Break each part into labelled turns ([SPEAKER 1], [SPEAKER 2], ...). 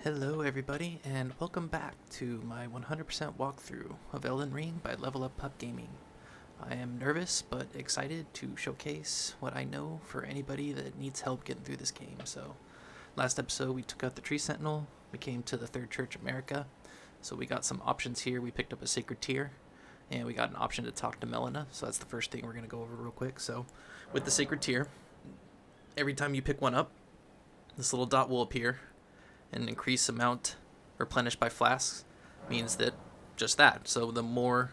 [SPEAKER 1] Hello everybody, and welcome back to my 100% walkthrough of Elden Ring by Level Up Pup Gaming. I am nervous, but excited to showcase what I know for anybody that needs help getting through this game. So, last episode we took out the Tree Sentinel, we came to the Third Church of America, so we got some options here. We picked up a Sacred Tear, and we got an option to talk to Melina, so that's the first thing we're going to go over real quick. So, with the Sacred Tear, every time you pick one up, this little dot will appear. An increased amount replenished by flasks means that just that. So the more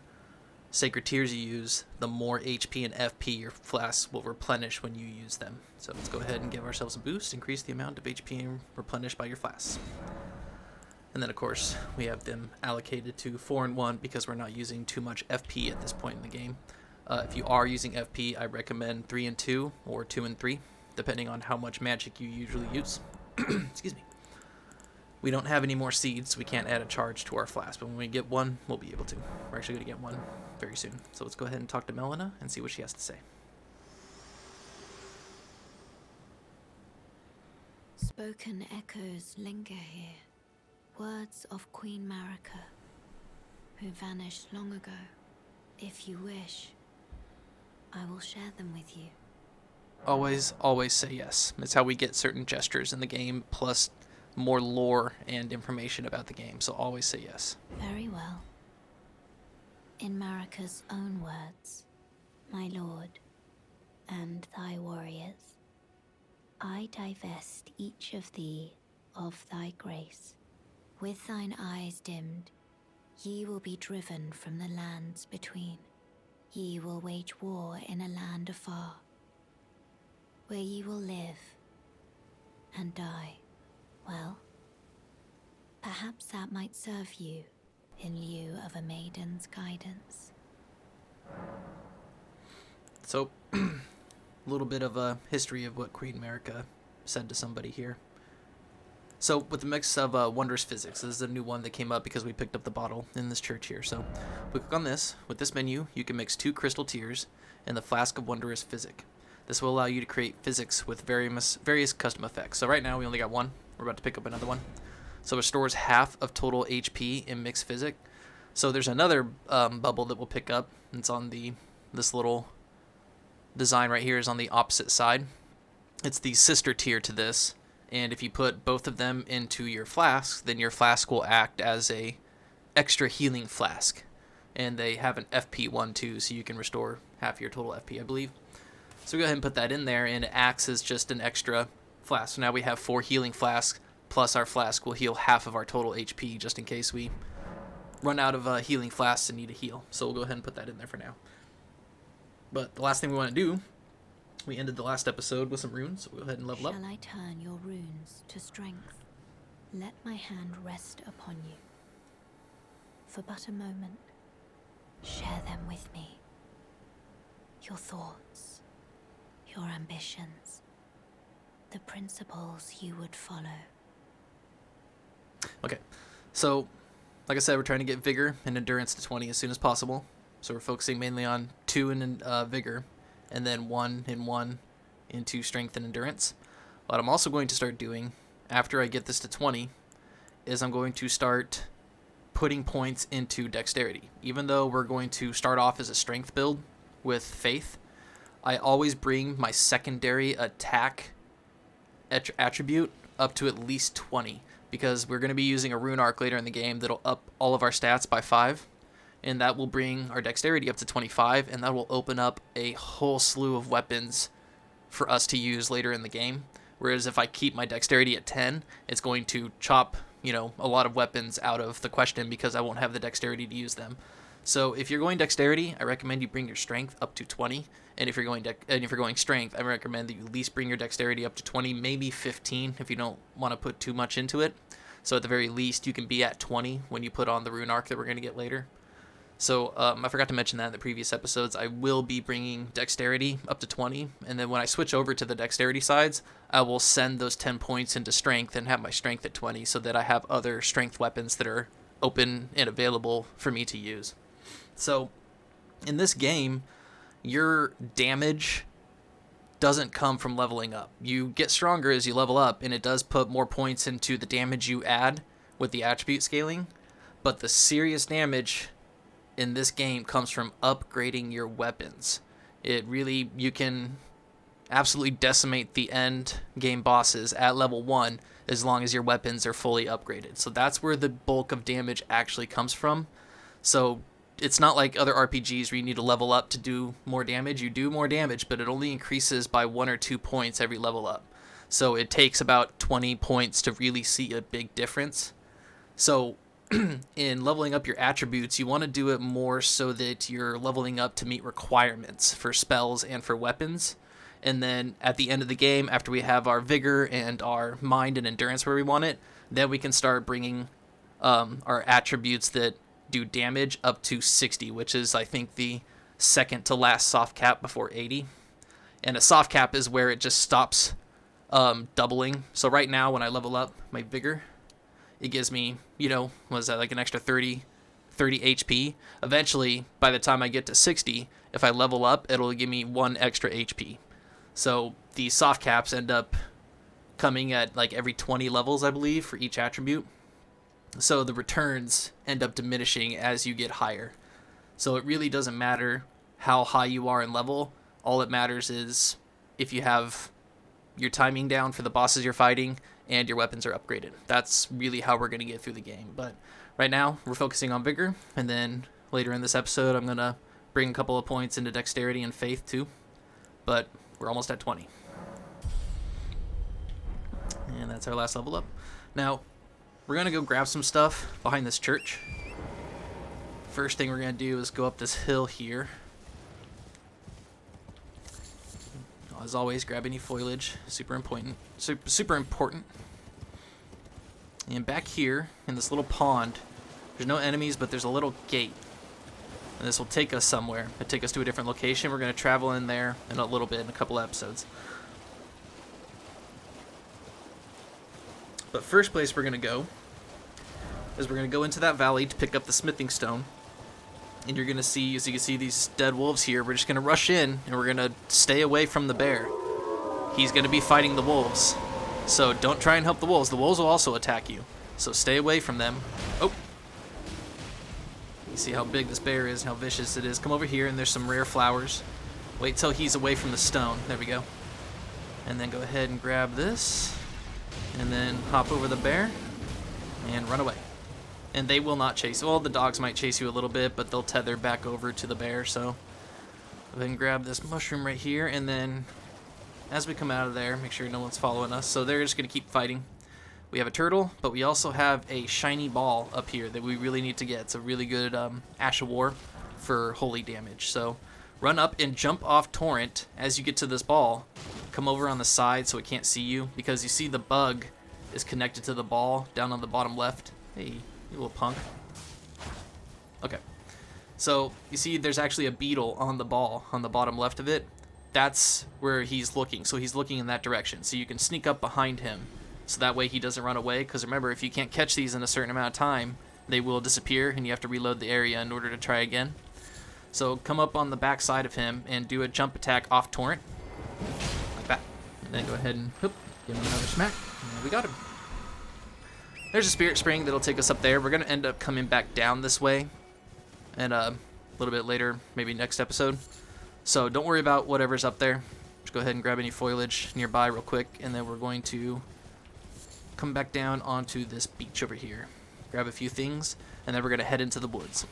[SPEAKER 1] sacred tears you use, the more HP and FP your flasks will replenish when you use them. So let's go ahead and give ourselves a boost, increase the amount of HP replenished by your flasks. And then of course we have them allocated to 4 and 1 because we're not using too much FP at this point in the game. If you are using FP, I recommend 3 and 2 or 2 and 3, depending on how much magic you usually use. Excuse me. We don't have any more seeds, so we can't add a charge to our flask, but when we get one, we'll be able to. We're actually going to get one very soon. So let's go ahead and talk to Melina and see what she has to say.
[SPEAKER 2] Spoken echoes linger here, words of Queen Marika, who vanished long ago. If you wish, I will share them with you.
[SPEAKER 1] Always say yes. It's how we get certain gestures in the game, plus more lore and information about the game, so always say yes.
[SPEAKER 2] Very well. In Marika's own words, my lord, and thy warriors, I divest each of thee of thy grace. With thine eyes dimmed, ye will be driven from the lands between. Ye will wage war in a land afar, where ye will live and die. Well, perhaps that might serve you in lieu of a maiden's guidance.
[SPEAKER 1] So, a little bit of a history of what Queen Marika said to somebody here. So, with the mix of Wondrous Physics, this is a new one that came up because we picked up the bottle in this church here. So, we click on this. With this menu, you can mix 2 crystal tears and the Flask of Wondrous Physick. This will allow you to create physics with various custom effects. So right now, we only got one. We're about to pick up another one. So it restores half of total HP in mixed physic. So there's another bubble that we'll pick up. It's on this little design right here is on the opposite side. It's the sister tier to this. And if you put both of them into your flask, then your flask will act as a extra healing flask. And they have an FP 1 too, so you can restore half your total FP, I believe. So we go ahead and put that in there, and it acts as just an extra flask. So now we have 4 healing flasks, plus our flask will heal half of our total HP, just in case we run out of healing flasks and need a heal. So we'll go ahead and put that in there for now. But the last thing we want to do, we ended the last episode with some runes, so we'll go ahead and level up.
[SPEAKER 2] Shall I turn your runes to strength? Let my hand rest upon you. For but a moment, share them with me. Your thoughts, your ambitions, the principles you would follow.
[SPEAKER 1] Okay, so like I said, we're trying to get vigor and endurance to 20 as soon as possible. So we're focusing mainly on 2 in vigor, and then 1 in 1 into strength and endurance. What I'm also going to start doing after I get this to 20 is I'm going to start putting points into dexterity. Even though we're going to start off as a strength build with faith, I always bring my secondary attack attribute up to at least 20, because we're going to be using a rune arc later in the game that'll up all of our stats by 5, and that will bring our dexterity up to 25, and that will open up a whole slew of weapons for us to use later in the game. Whereas if I keep my dexterity at 10, it's going to chop, a lot of weapons out of the question because I won't have the dexterity to use them. So if you're going dexterity, I recommend you bring your strength up to 20. And if you're going strength, I recommend that you at least bring your dexterity up to 20, maybe 15 if you don't want to put too much into it. So at the very least, you can be at 20 when you put on the rune arc that we're going to get later. So I forgot to mention that in the previous episodes. I will be bringing dexterity up to 20. And then when I switch over to the dexterity sides, I will send those 10 points into strength and have my strength at 20 so that I have other strength weapons that are open and available for me to use. So in this game, your damage doesn't come from leveling up. You get stronger as you level up, and it does put more points into the damage you add with the attribute scaling, but the serious damage in this game comes from upgrading your weapons. It really, you can absolutely decimate the end game bosses at level 1 as long as your weapons are fully upgraded. So that's where the bulk of damage actually comes from. So it's not like other RPGs where you need to level up to do more damage. You do more damage, but it only increases by 1 or 2 points every level up. So it takes about 20 points to really see a big difference. So in leveling up your attributes, you want to do it more so that you're leveling up to meet requirements for spells and for weapons. And then at the end of the game, after we have our vigor and our mind and endurance where we want it, then we can start bringing our attributes that do damage up to 60, which is, I think, the second to last soft cap before 80. And a soft cap is where it just stops doubling. So right now, when I level up my vigor, it gives me, what is that, like an extra 30 HP. Eventually, by the time I get to 60, if I level up, it'll give me 1 extra HP. So the soft caps end up coming at like every 20 levels, I believe, for each attribute. So the returns end up diminishing as you get higher. So it really doesn't matter how high you are in level. All that matters is if you have your timing down for the bosses you're fighting and your weapons are upgraded. That's really how we're going to get through the game. But right now, we're focusing on vigor. And then later in this episode, I'm going to bring a couple of points into dexterity and faith too. But we're almost at 20. And that's our last level up. Now, we're going to go grab some stuff behind this church. First thing we're going to do is go up this hill here. As always, grab any foliage. Super important. Super important. And back here, in this little pond, there's no enemies, but there's a little gate. And this will take us somewhere. It'll take us to a different location. We're going to travel in there in a little bit, in a couple episodes. But first place we're going to go is we're going to go into that valley to pick up the smithing stone. And you're going to see, as you can see, these dead wolves here. We're just going to rush in, and we're going to stay away from the bear. He's going to be fighting the wolves. So don't try and help the wolves. The wolves will also attack you. So stay away from them. Oh. You see how big this bear is and how vicious it is. Come over here, and there's some rare flowers. Wait till he's away from the stone. There we go. And then go ahead and grab this. And then hop over the bear and run away. And they will not chase. Well, the dogs might chase you a little bit, but they'll tether back over to the bear. So then grab this mushroom right here, and then as we come out of there, make sure no one's following us. So they're just going to keep fighting. We have a turtle, but we also have a shiny ball up here that we really need to get. It's a really good Ash of War for holy damage. So run up and jump off Torrent as you get to this ball. Come over on the side so it can't see you, because you see the bug is connected to the ball down on the bottom left. Hey, you little punk. Okay. So you see there's actually a beetle on the ball on the bottom left of it. That's where he's looking. So he's looking in that direction. So you can sneak up behind him. So that way he doesn't run away. Because remember, if you can't catch these in a certain amount of time, they will disappear and you have to reload the area in order to try again. So come up on the back side of him and do a jump attack off Torrent. Like that. And then go ahead and whoop, give him another smack. And we got him. There's a spirit spring that'll take us up there. We're going to end up coming back down this way. And a little bit later, maybe next episode. So don't worry about whatever's up there. Just go ahead and grab any foliage nearby real quick. And then we're going to come back down onto this beach over here. Grab a few things. And then we're going to head into the woods.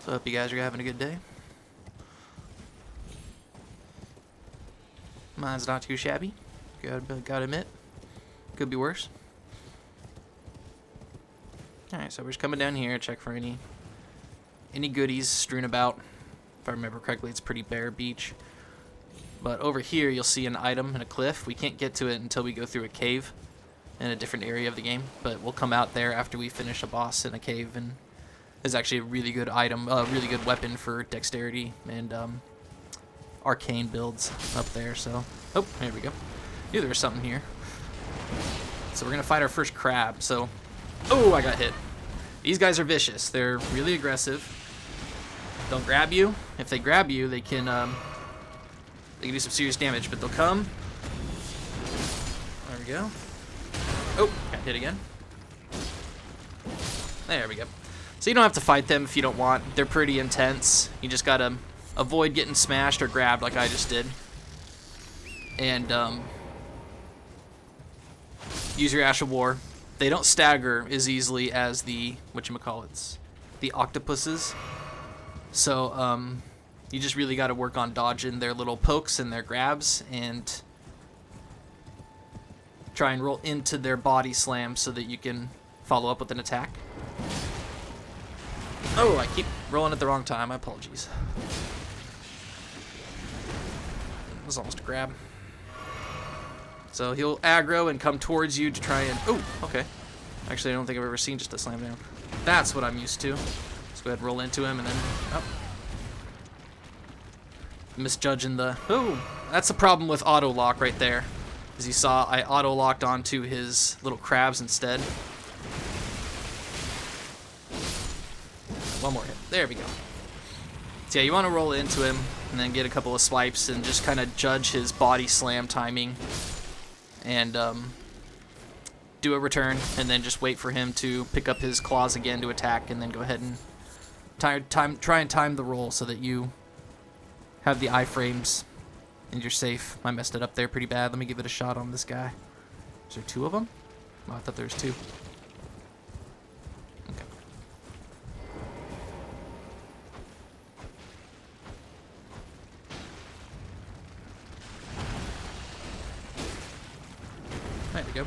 [SPEAKER 1] So I hope you guys are having a good day. Mine's not too shabby. Gotta admit. Could be worse. Alright, so we're just coming down here, check for any goodies strewn about. If I remember correctly, it's a pretty bare beach. But over here, you'll see an item in a cliff. We can't get to it until we go through a cave in a different area of the game. But we'll come out there after we finish a boss in a cave. And it's actually a really good item, a really good weapon for dexterity and arcane builds up there. So, oh, there we go. Knew there was something here. So we're gonna fight our first crab. So, oh, I got hit. These guys are vicious. They're really aggressive. They'll grab you. If they grab you, they can do some serious damage, but they'll come. There we go. Oh, got hit again. There we go. So you don't have to fight them if you don't want. They're pretty intense. You just gotta avoid getting smashed or grabbed like I just did. And use your Ash of War. They don't stagger as easily as the whatchamacallits, the octopuses. So you just really got to work on dodging their little pokes and their grabs and try and roll into their body slam so that you can follow up with an attack. Oh, I keep rolling at the wrong time. My apologies. It was almost a grab. So he'll aggro and come towards you to try and... Oh, okay. Actually, I don't think I've ever seen just a slam down. That's what I'm used to. Let's go ahead and roll into him and then... Oh. Misjudging the... Oh, that's the problem with auto-lock right there. As you saw, I auto-locked onto his little crabs instead. One more hit. There we go. So yeah, you want to roll into him and then get a couple of swipes and just kind of judge his body slam timing. And do a return, and then just wait for him to pick up his claws again to attack, and then go ahead and try and time the roll so that you have the iframes and you're safe. I messed it up there pretty bad. Let me give it a shot on this guy. Is there two of them? Oh, I thought there was two. Okay. There we go.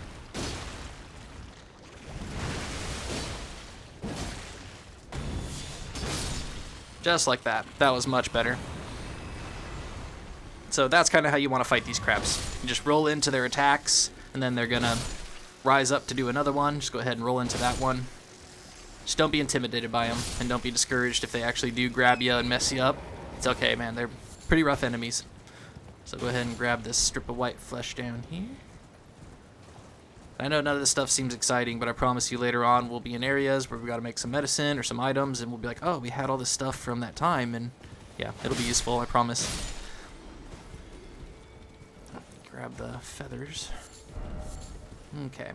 [SPEAKER 1] Just like that. That was much better. So that's kind of how you want to fight these crabs. You just roll into their attacks, and then they're going to rise up to do another one. Just go ahead and roll into that one. Just don't be intimidated by them, and don't be discouraged if they actually do grab you and mess you up. It's okay, man. They're pretty rough enemies. So go ahead and grab this strip of white flesh down here. I know none of this stuff seems exciting, but I promise you later on we'll be in areas where we've got to make some medicine or some items, and we'll be like, oh, we had all this stuff from that time, and yeah, it'll be useful, I promise. Grab the feathers. Okay.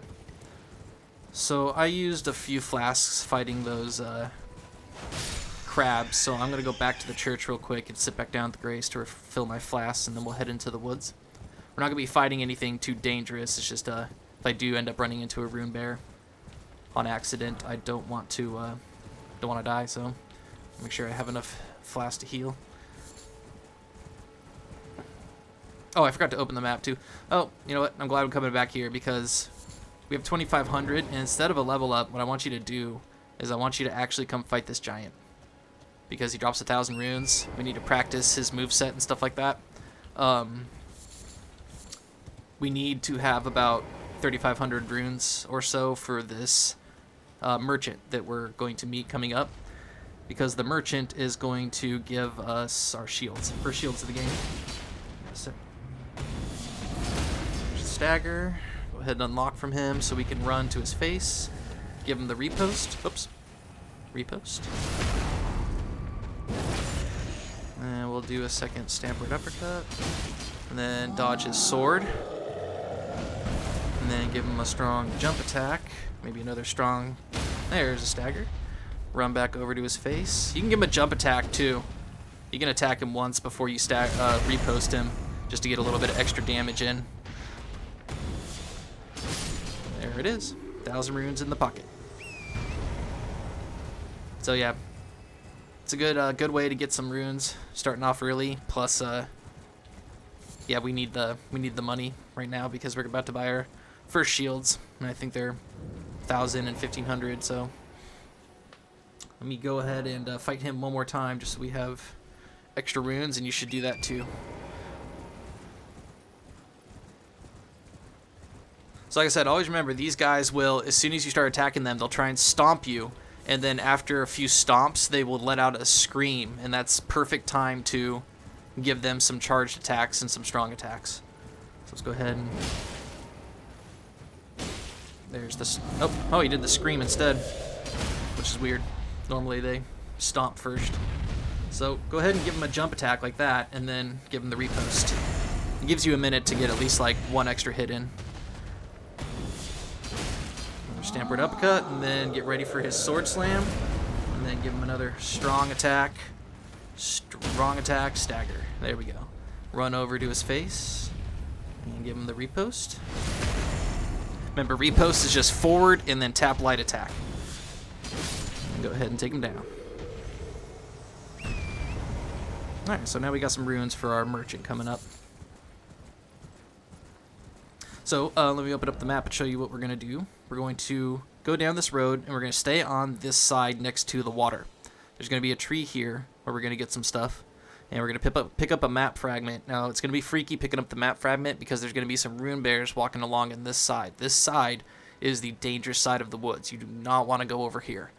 [SPEAKER 1] So I used a few flasks fighting those crabs, so I'm going to go back to the church real quick and sit back down at the grace to refill my flasks, and then we'll head into the woods. We're not going to be fighting anything too dangerous. It's just if I do end up running into a rune bear on accident, I don't want to die, so make sure I have enough flasks to heal. Oh, I forgot to open the map too. Oh, you know what? I'm glad I'm coming back here because we have 2,500, and instead of a level up, what I want you to do is I want you to actually come fight this giant. Because he drops 1,000 runes. We need to practice his moveset and stuff like that. We need to have about 3,500 runes or so for this merchant that we're going to meet coming up. Because the merchant is going to give us our shields. First shields of the game. So, stagger. Go ahead and unlock from him so we can run to his face. Give him the repost. Oops. Repost. And we'll do a second Stampward Uppercut. And then dodge his sword. And then give him a strong jump attack. Maybe another strong... There's a stagger. Run back over to his face. You can give him a jump attack too. You can attack him once before you repost him, just to get a little bit of extra damage in. There it is. 1,000 runes in the pocket. So yeah, it's a good way to get some runes starting off early. Plus, yeah, we need the money right now because we're about to buy our first shields, and I think they're 1,000 and 1,500. So let me go ahead and fight him one more time, just so we have extra runes, and you should do that too. So like I said, always remember, these guys will, as soon as you start attacking them, they'll try and stomp you, and then after a few stomps, they will let out a scream, and that's perfect time to give them some charged attacks and some strong attacks. So let's go ahead and... There's this... Oh, he did the scream instead, which is weird. Normally they stomp first. So go ahead and give him a jump attack like that, and then give him the repost. It gives you a minute to get at least like one extra hit in. Stampert uppercut, and then get ready for his sword slam, and then give him another strong attack, stagger. There we go. Run over to his face, and give him the repost. Remember, repost is just forward and then tap light attack. And go ahead and take him down. Alright, so now we got some runes for our merchant coming up. So let me open up the map and show you what we're going to do. We're going to go down this road, and we're going to stay on this side next to the water. There's going to be a tree here where we're going to get some stuff, and we're going to pick up a map fragment. Now, it's going to be freaky picking up the map fragment because there's going to be some rune bears walking along in this side. This side is the dangerous side of the woods. You do not want to go over here.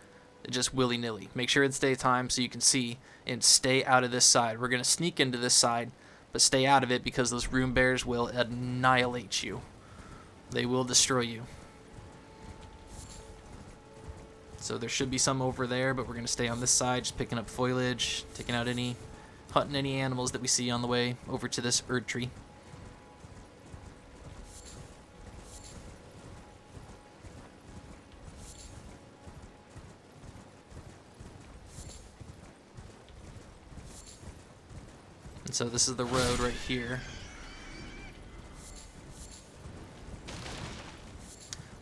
[SPEAKER 1] Just willy-nilly. Make sure it's daytime so you can see, and stay out of this side. We're going to sneak into this side, but stay out of it because those rune bears will annihilate you. They will destroy you. So there should be some over there, but we're going to stay on this side, just picking up foliage, hunting any animals that we see on the way over to this Erdtree. And so this is the road right here.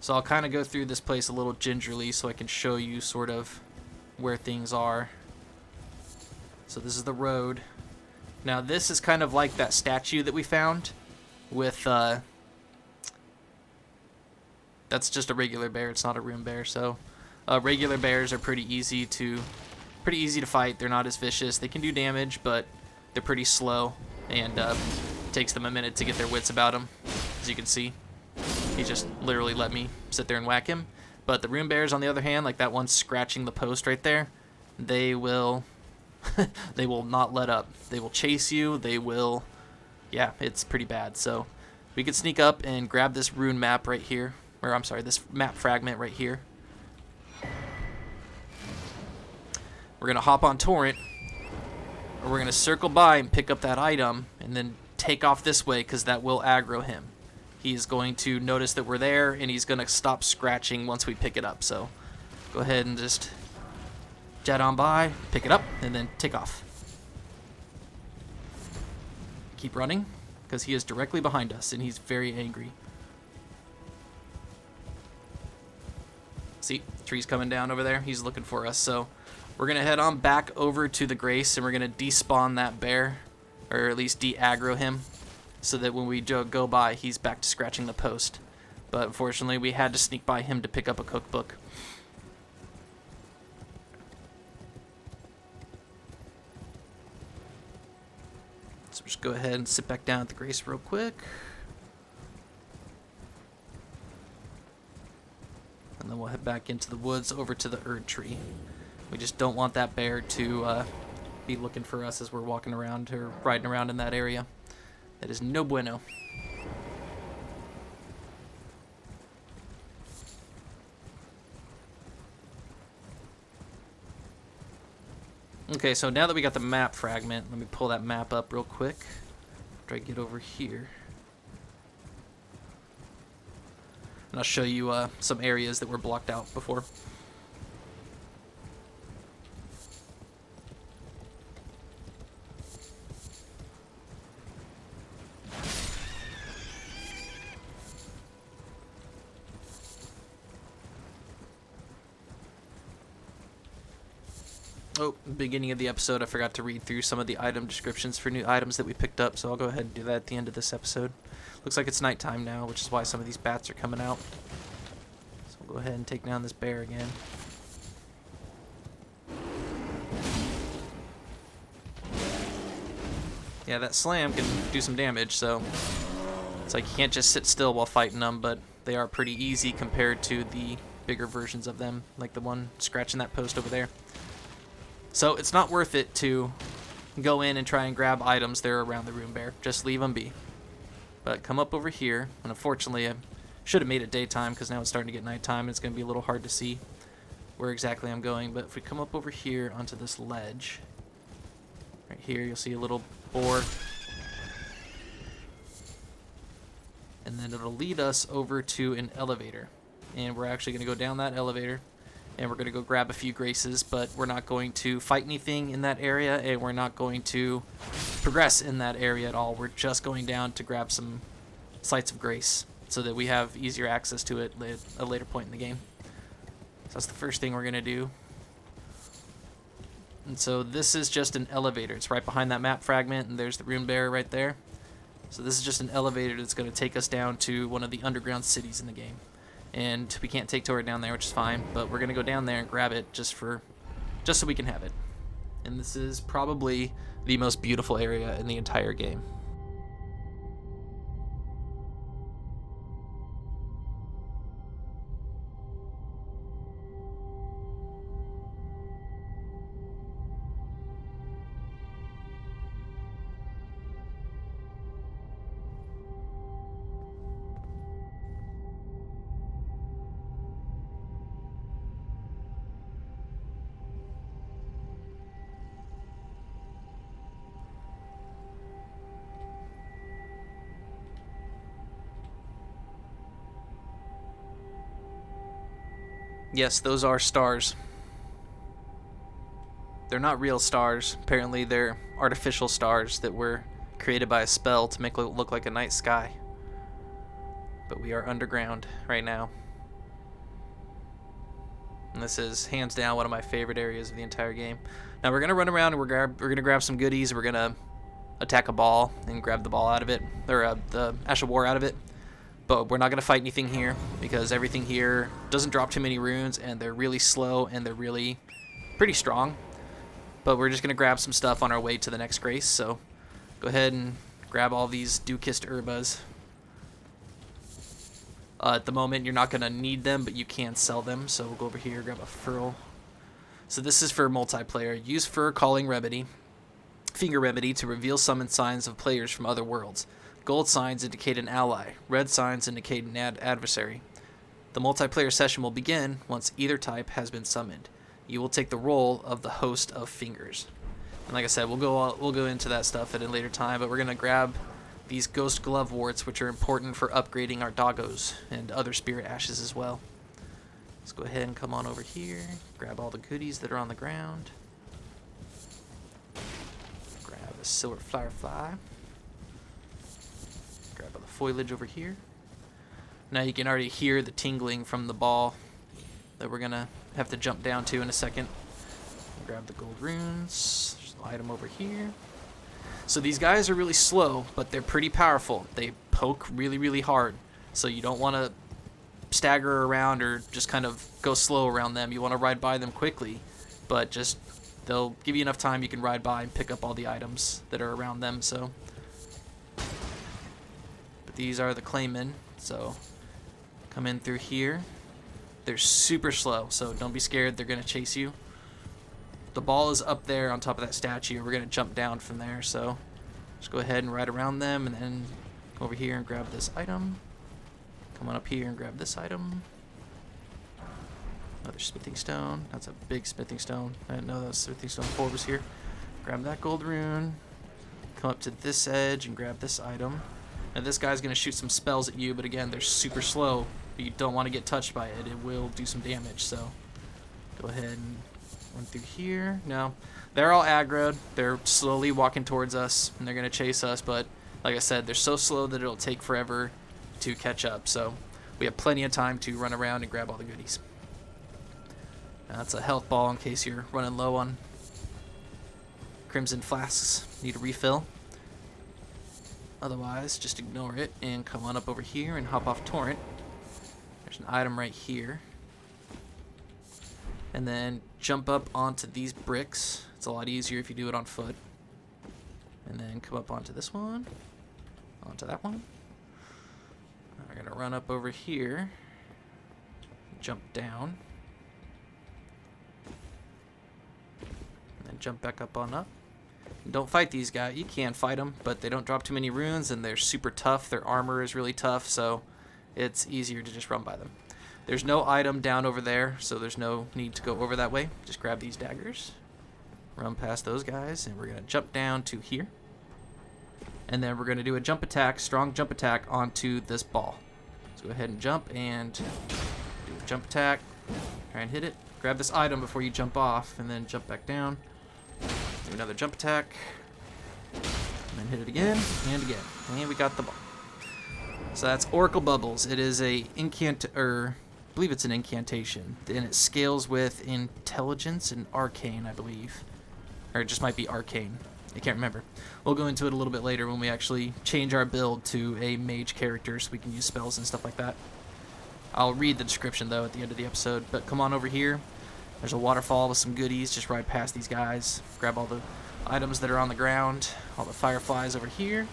[SPEAKER 1] So I'll kind of go through this place a little gingerly so I can show you sort of where things are. So this is the road. Now this is kind of like that statue that we found with, that's just a regular bear, it's not a rune bear. So regular bears are pretty easy to fight. They're not as vicious. They can do damage, but they're pretty slow, and takes them a minute to get their wits about them, as you can see. He just literally let me sit there and whack him. But the rune bears, on the other hand, like that one scratching the post right there, they will they will not let up. They will chase you. They will, yeah, it's pretty bad. So we could sneak up and grab this rune map right here, or I'm sorry, this map fragment right here. We're gonna hop on Torrent, or we're gonna circle by and pick up that item, and then take off this way because that will aggro him. He's going to notice that we're there, and he's going to stop scratching once we pick it up. So go ahead and just jet on by, pick it up, and then take off. Keep running, because he is directly behind us, and he's very angry. See, tree's coming down over there. He's looking for us. So we're going to head on back over to the Grace, and we're going to despawn that bear, or at least de-aggro him, so that when we go by, he's back to scratching the post. But unfortunately, we had to sneak by him to pick up a cookbook. So just go ahead and sit back down at the Grace real quick. And then we'll head back into the woods over to the Erdtree. We just don't want that bear to be looking for us as we're walking around or riding around in that area. That is no bueno. Okay, so now that we got the map fragment, let me pull that map up real quick after I get over here. And I'll show you some areas that were blocked out before. Oh, beginning of the episode, I forgot to read through some of the item descriptions for new items that we picked up, so I'll go ahead and do that at the end of this episode. Looks like it's nighttime now, which is why some of these bats are coming out. So we'll go ahead and take down this bear again. Yeah, that slam can do some damage, so it's like you can't just sit still while fighting them, but they are pretty easy compared to the bigger versions of them, like the one scratching that post over there. So it's not worth it to go in and try and grab items there around the rune bear. Just leave them be. But come up over here, and unfortunately I should have made it daytime because now it's starting to get nighttime and it's going to be a little hard to see where exactly I'm going. But if we come up over here onto this ledge, Right here, you'll see a little boar. And then it'll lead us over to an elevator. And we're actually going to go down that elevator. And we're going to go grab a few graces, but we're not going to fight anything in that area, and we're not going to progress in that area at all. We're just going down to grab some sites of grace so that we have easier access to it at a later point in the game. So that's the first thing we're going to do. And so this is just an elevator. It's right behind that map fragment, and there's the rune bearer right there. So this is just an elevator that's going to take us down to one of the underground cities in the game. And we can't take Tor down there, which is fine, but we're gonna go down there and grab it just so we can have it. And this is probably the most beautiful area in the entire game. Yes, those are stars. They're not real stars. Apparently they're artificial stars that were created by a spell to make it look like a night sky. But we are underground right now. And this is hands down one of my favorite areas of the entire game. Now we're gonna run around and we're gonna grab some goodies. We're gonna attack a ball and grab the ball out of it, or the Ash of War out of it. But we're not going to fight anything here because everything here doesn't drop too many runes, and they're really slow and they're really pretty strong. But we're just going to grab some stuff on our way to the next grace, so go ahead and grab all these Dew-Kissed Herbas. At the moment you're not going to need them, but you can sell them, so we'll go over here, grab a Furl. So this is for multiplayer. Use Fur Calling Remedy, Finger Remedy to reveal summon signs of players from other worlds. Gold signs indicate an ally. Red signs indicate an adversary. The multiplayer session will begin once either type has been summoned. You will take the role of the host of fingers. And like I said, we'll go into that stuff at a later time, but we're going to grab these ghost glove warts, which are important for upgrading our doggos and other spirit ashes as well. Let's go ahead and come on over here, grab all the goodies that are on the ground. Grab a silver firefly. Grab all the foliage over here. Now you can already hear the tingling from the ball that we're gonna have to jump down to in a second. Grab the gold runes. There's an item over here. So these guys are really slow, but they're pretty powerful. They poke really, really hard. So you don't want to stagger around or just kind of go slow around them. You want to ride by them quickly, but just they'll give you enough time you can ride by and pick up all the items that are around them. So. These are the Claymen, so come in through here. They're super slow, so don't be scared. They're going to chase you. The ball is up there on top of that statue. We're going to jump down from there, so just go ahead and ride around them and then go over here and grab this item. Come on up here and grab this item. Another smithing stone. That's a big smithing stone. I didn't know that smithing stone 4 was here. Grab that gold rune. Come up to this edge and grab this item. Now this guy's going to shoot some spells at you, but again, they're super slow. But you don't want to get touched by it. It will do some damage, so go ahead and run through here. Now, they're all aggroed. They're slowly walking towards us, and they're going to chase us, but like I said, they're so slow that it'll take forever to catch up, so we have plenty of time to run around and grab all the goodies. Now, that's a health ball in case you're running low on crimson flasks. Need a refill. Otherwise, just ignore it and come on up over here and hop off Torrent. There's an item right here. And then jump up onto these bricks. It's a lot easier if you do it on foot. And then come up onto this one. Onto that one. We're going to run up over here. Jump down. And then jump back up on up. Don't fight these guys. You can fight them, but they don't drop too many runes, and they're super tough. Their armor is really tough, so it's easier to just run by them. There's no item down over there, so there's no need to go over that way. Just grab these daggers. Run past those guys, and we're going to jump down to here. And then we're going to do a jump attack, strong jump attack onto this ball. Let's go ahead and jump and do a jump attack. Try and hit it. Grab this item before you jump off, and then jump back down. Do another jump attack. And then hit it again, and again. And we got the ball. So that's Oracle Bubbles. It is a I believe it's an incantation. And it scales with intelligence and arcane, I believe. Or it just might be arcane. I can't remember. We'll go into it a little bit later when we actually change our build to a mage character so we can use spells and stuff like that. I'll read the description, though, at the end of the episode. But come on over here. There's a waterfall with some goodies. Just ride past these guys. Grab all the items that are on the ground. All the fireflies over here.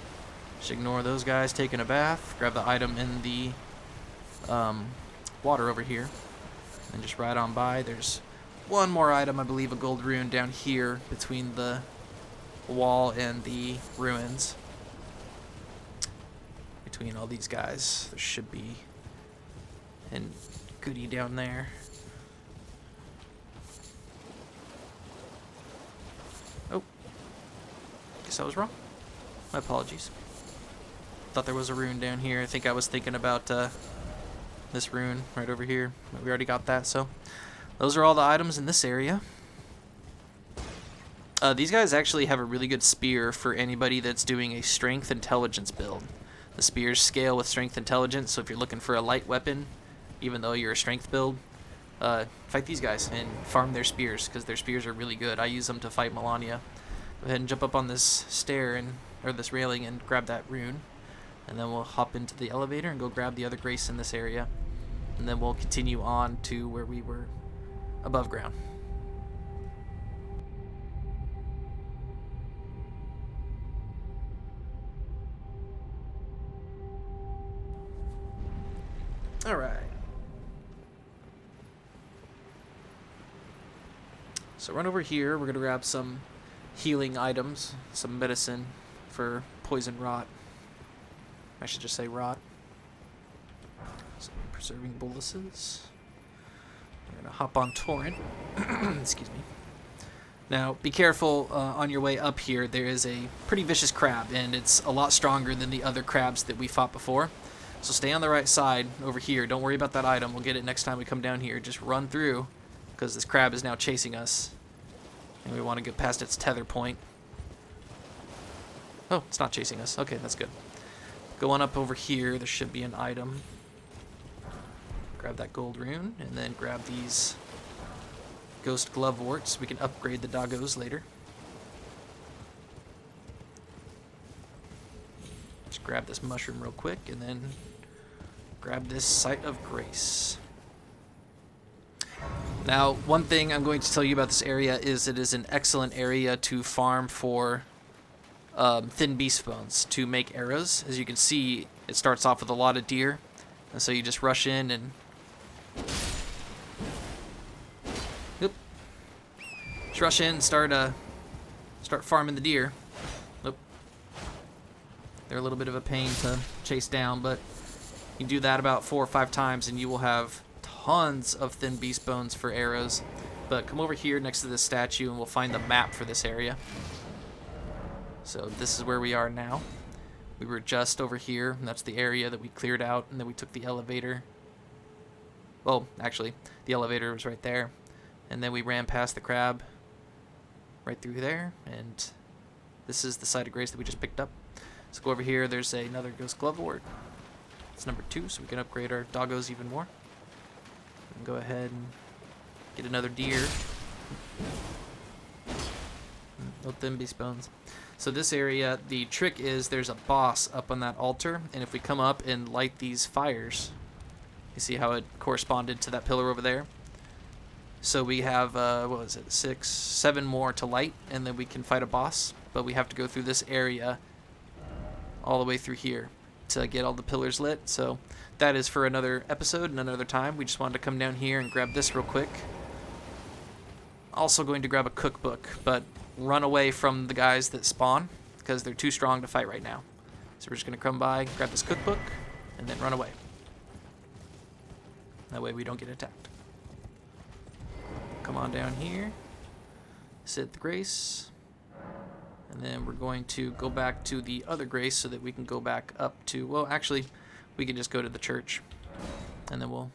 [SPEAKER 1] Just ignore those guys taking a bath. Grab the item in the water over here. And just ride on by. There's one more item, I believe, a gold rune down here between the wall and the ruins. Between all these guys, there should be a goodie down there. Oh, guess I was wrong. My apologies. Thought there was a rune down here. I think I was thinking about this rune right over here. But we already got that, so those are all the items in this area. These guys actually have a really good spear for anybody that's doing a strength intelligence build. The spears scale with strength intelligence, so if you're looking for a light weapon, even though you're a strength build, fight these guys and farm their spears, because their spears are really good. I use them to fight Melina. Go ahead and jump up on this stair or this railing and grab that rune. And then we'll hop into the elevator and go grab the other grace in this area. And then we'll continue on to where we were above ground. All right. So run over here. We're going to grab some healing items, some medicine for poison rot. I should just say rot. Some preserving boluses. We're going to hop on Torrent. Excuse me. Now, be careful on your way up here. There is a pretty vicious crab, and it's a lot stronger than the other crabs that we fought before. So stay on the right side over here. Don't worry about that item. We'll get it next time we come down here. Just run through, because this crab is now chasing us. And we want to get past its tether point. Oh, it's not chasing us. Okay, that's good. Go on up over here. There should be an item. Grab that gold rune, and then grab these ghost gloveworts. We can upgrade the doggos later. Just grab this mushroom real quick, and then grab this Site of Grace. Now, one thing I'm going to tell you about this area is it is an excellent area to farm for thin beast bones to make arrows. As you can see, it starts off with a lot of deer, and so you just rush in and just rush in and start farming the deer. Nope. They're a little bit of a pain to chase down, but you do that about 4 or 5 times and you will have tons of thin beast bones for arrows. But come over here next to this statue and we'll find the map for this area. So this is where we are now. We were just over here, and that's the area that we cleared out, and then we took the elevator. Well, actually, the elevator was right there. And then we ran past the crab right through there, and this is the Site of Grace that we just picked up. So go over here, there's another Ghost Glove Award. It's number 2, so we can upgrade our doggos even more. And go ahead and get another deer. No thin beast bones. So this area, the trick is there's a boss up on that altar, and if we come up and light these fires, you see how it corresponded to that pillar over there? So we have, what was it, 6, 7 more to light, and then we can fight a boss. But we have to go through this area all the way through here to get all the pillars lit. So that is for another episode and another time. We just wanted to come down here and grab this real quick. Also going to grab a cookbook, but run away from the guys that spawn because they're too strong to fight right now. So we're just going to come by, grab this cookbook, and then run away. That way we don't get attacked. Come on down here. Sit the Grace. And then we're going to go back to the other Grace so that we can go back up to... Well, actually, we can just go to the church. And then we'll...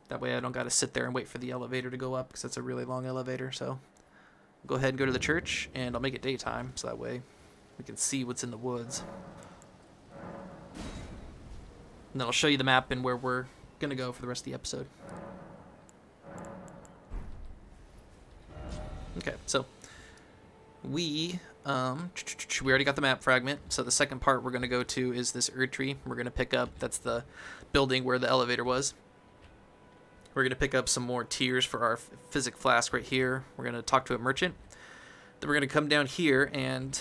[SPEAKER 1] That way I don't got to sit there and wait for the elevator to go up, because that's a really long elevator. So go ahead and go to the church, and I'll make it daytime, so that way we can see what's in the woods. And then I'll show you the map and where we're going to go for the rest of the episode. Okay, so we already got the map fragment. So the second part we're going to go to is this Erdtree. We're going to pick up, that's the building where the elevator was. We're going to pick up some more tiers for our Physick Flask right here. We're going to talk to a merchant. Then we're going to come down here and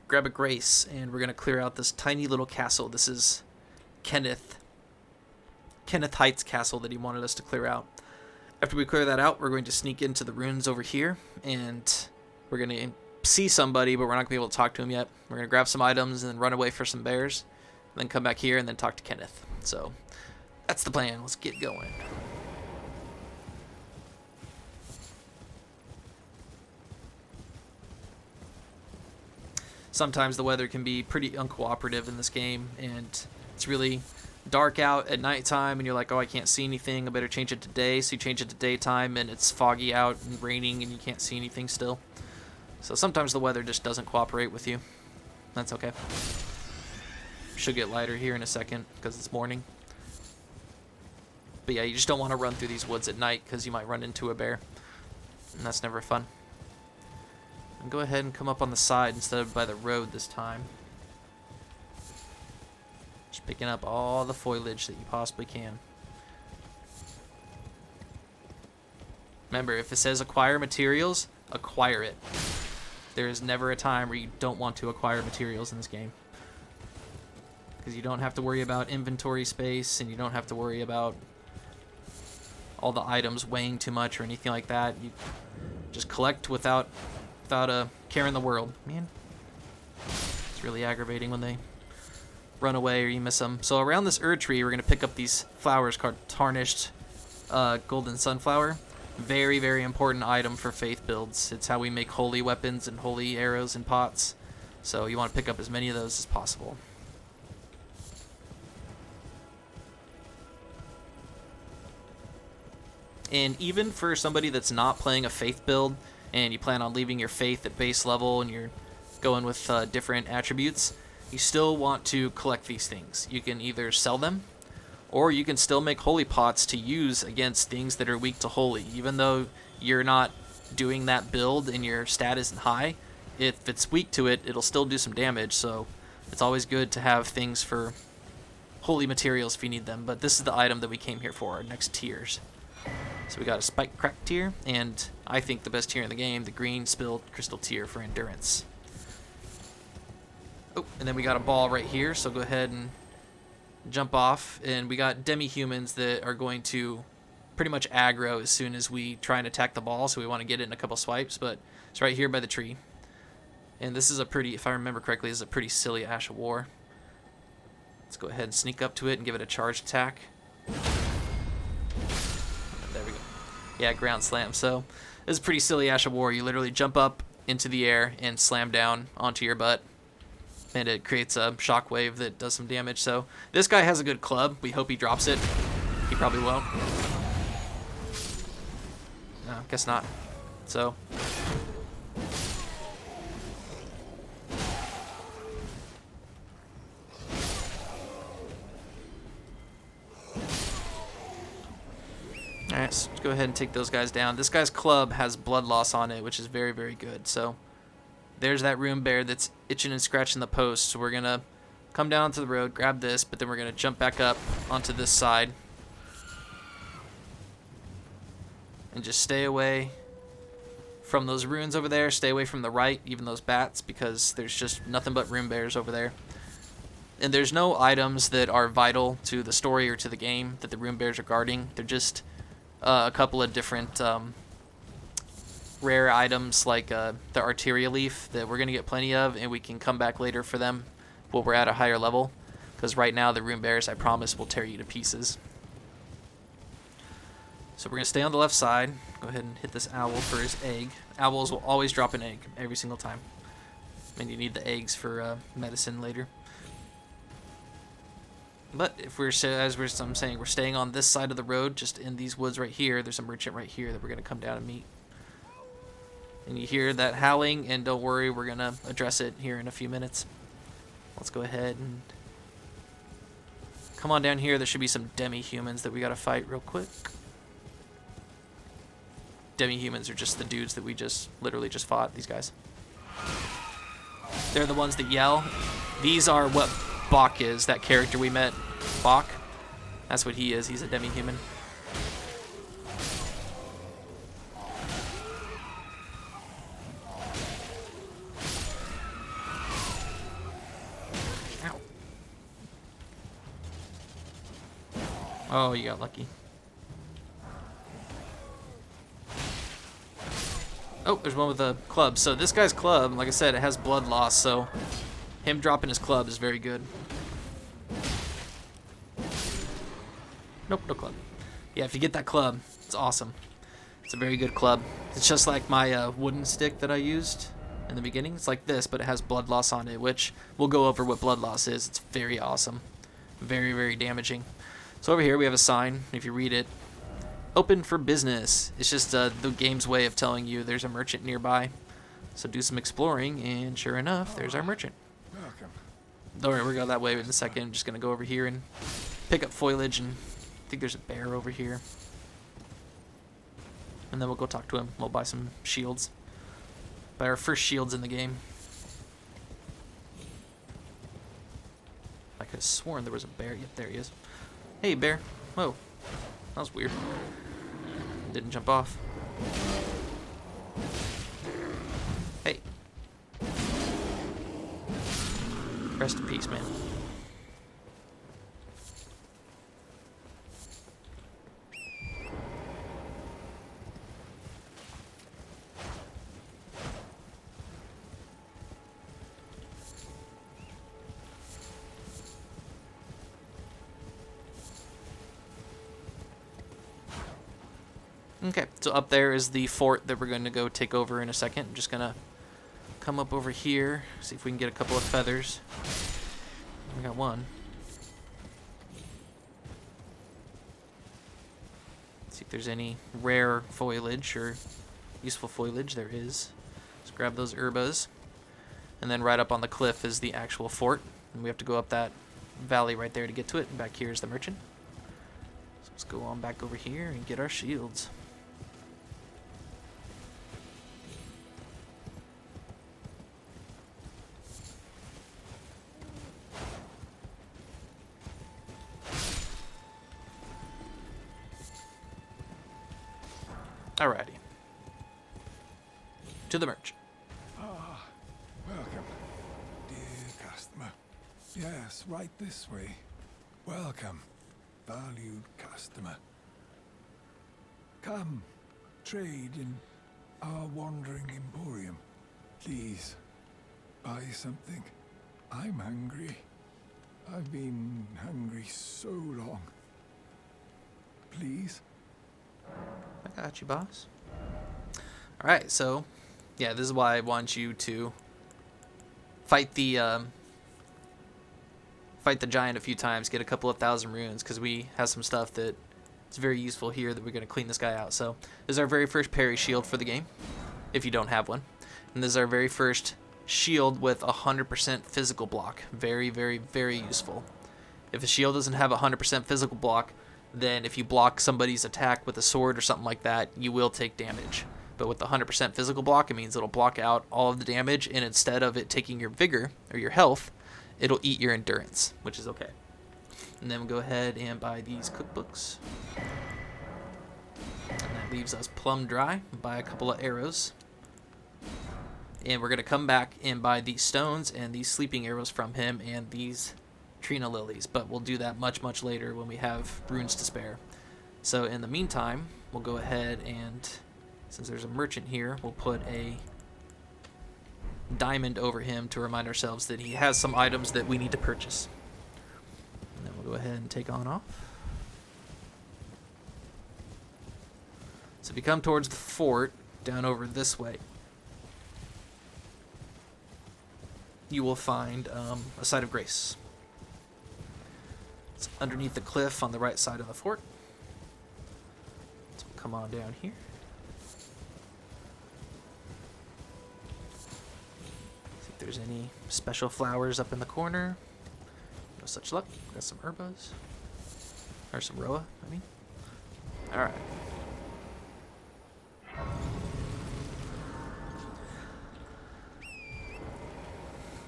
[SPEAKER 1] grab a Grace, and we're going to clear out this tiny little castle. This is Kenneth Haight's castle that he wanted us to clear out. After we clear that out, we're going to sneak into the ruins over here, and we're going to see somebody, but we're not going to be able to talk to him yet. We're going to grab some items and then run away for some bears, and then come back here and then talk to Kenneth. So that's the plan. Let's get going. Sometimes the weather can be pretty uncooperative in this game, and it's really dark out at nighttime, and you're like, oh, I can't see anything, I better change it to day. So you change it to daytime, and it's foggy out and raining, and you can't see anything still. So sometimes the weather just doesn't cooperate with you. That's okay. Should get lighter here in a second, because it's morning. But yeah, you just don't want to run through these woods at night, because you might run into a bear, and that's never fun. And go ahead and come up on the side instead of by the road this time. Just picking up all the foliage that you possibly can. Remember, if it says acquire materials, acquire it. There is never a time where you don't want to acquire materials in this game. Because you don't have to worry about inventory space, and you don't have to worry about all the items weighing too much or anything like that. You just collect without a care in the world. Man, it's really aggravating when they run away or you miss them. So around this Erdtree, we're going to pick up these flowers called Tarnished Golden Sunflower. Very, very important item for faith builds. It's how we make holy weapons and holy arrows and pots. So you want to pick up as many of those as possible. And even for somebody that's not playing a faith build, and you plan on leaving your faith at base level and you're going with different attributes, you still want to collect these things. You can either sell them, or you can still make holy pots to use against things that are weak to holy. Even though you're not doing that build and your stat isn't high, if it's weak to it, it'll still do some damage. So it's always good to have things for holy materials if you need them. But this is the item that we came here for, our next tiers. So we got a spike crack tier, and I think the best tier in the game, the green spilled crystal tier for endurance. Oh, and then we got a ball right here, so go ahead and jump off. And we got demi-humans that are going to pretty much aggro as soon as we try and attack the ball, so we want to get it in a couple swipes, but it's right here by the tree. And this is a pretty, if I remember correctly, this is a pretty silly Ash of War. Let's go ahead and sneak up to it and give it a charged attack. Yeah, ground slam. So this is a pretty silly Ash of War. You literally jump up into the air and slam down onto your butt, and it creates a shockwave that does some damage. So this guy has a good club. We hope he drops it. He probably won't. No, guess not. So alright, so let's go ahead and take those guys down. This guy's club has blood loss on it, which is very, very good. So there's that room bear that's itching and scratching the post. So we're going to come down to the road, grab this, but then we're going to jump back up onto this side. And just stay away from those ruins over there. Stay away from the right, even those bats, because there's just nothing but room bears over there. And there's no items that are vital to the story or to the game that the room bears are guarding. They're just a couple of different rare items like the Arteria Leaf that we're going to get plenty of, and we can come back later for them when we're at a higher level. Because right now the room bears, I promise, will tear you to pieces. So So we're going to stay on the left side. Go ahead and hit this owl for his egg. Owls will always drop an egg every single time. And you need the eggs for medicine later. But if we're, I'm saying, we're staying on this side of the road, just in these woods right here, there's a merchant right here that we're going to come down and meet. And you hear that howling, and don't worry, we're going to address it here in a few minutes. Let's go ahead and come on down here. There should be some demi-humans that we got to fight real quick. Demi-humans are just the dudes that we just literally just fought, these guys. They're the ones that yell. These are what Bach is, that character we met. Bach. That's what he is. He's a demi-human. Ow. Oh, you got lucky. Oh, there's one with a club. So this guy's club, like I said, it has blood loss, so him dropping his club is very good. Nope, no club. Yeah, if you get that club, it's awesome. It's a very good club. It's just like my wooden stick that I used in the beginning. It's like this, but it has blood loss on it, which we'll go over what blood loss is. It's very awesome. Very, very damaging. So over here we have a sign. If you read it, open for business. It's just the game's way of telling you there's a merchant nearby. So do some exploring, and sure enough, there's our merchant.
[SPEAKER 3] Welcome.
[SPEAKER 1] Don't worry, we'll go that way in a second. I'm just going to go over here and pick up foliage, and I think there's a bear over here. And then we'll go talk to him. We'll buy some shields. Buy our first shields in the game. I could have sworn there was a bear. Yep, there he is. Hey, bear. Whoa. That was weird. Didn't jump off. Hey. Rest in peace, man. Okay, so up there is the fort that we're going to go take over in a second. I'm just going to come up over here, see if we can get a couple of feathers. We got one. See if there's any rare foliage or useful foliage. There is. Let's grab those herbas. And then right up on the cliff is the actual fort. And we have to go up that valley right there to get to it. And back here is the merchant. So let's go on back over here and get our shields. Alrighty. To the merchant.
[SPEAKER 3] Ah, welcome, dear customer. Yes, right this way. Welcome, valued customer. Come, trade in our wandering emporium. Please, buy something. I'm hungry. I've been hungry so long. Please?
[SPEAKER 1] I got you, boss. Alright, so, yeah, this is why I want you to fight the giant a few times, get a couple of 1,000 runes, because we have some stuff that is very useful here that we're going to clean this guy out. So, this is our very first parry shield for the game, if you don't have one. And this is our very first shield with 100% physical block. Very, very, very useful. If a shield doesn't have 100% physical block, then if you block somebody's attack with a sword or something like that, you will take damage. But with the 100% physical block, it means it'll block out all of the damage, and instead of it taking your vigor or your health, it'll eat your endurance, which is okay. And then we'll go ahead and buy these cookbooks. And that leaves us plumb dry. Buy a couple of arrows. And we're going to come back and buy these stones and these sleeping arrows from him and these Trina lilies, but we'll do that much, much later when we have runes to spare. So in the meantime, we'll go ahead and, since there's a merchant here, we'll put a diamond over him to remind ourselves that he has some items that we need to purchase. And then we'll go ahead and take on off. So if you come towards the fort, down over this way, you will find a site of grace. It's underneath the cliff on the right side of the fort. So come on down here. See if there's any special flowers up in the corner. No such luck. Got some herbas. Or some roa, I mean. Alright.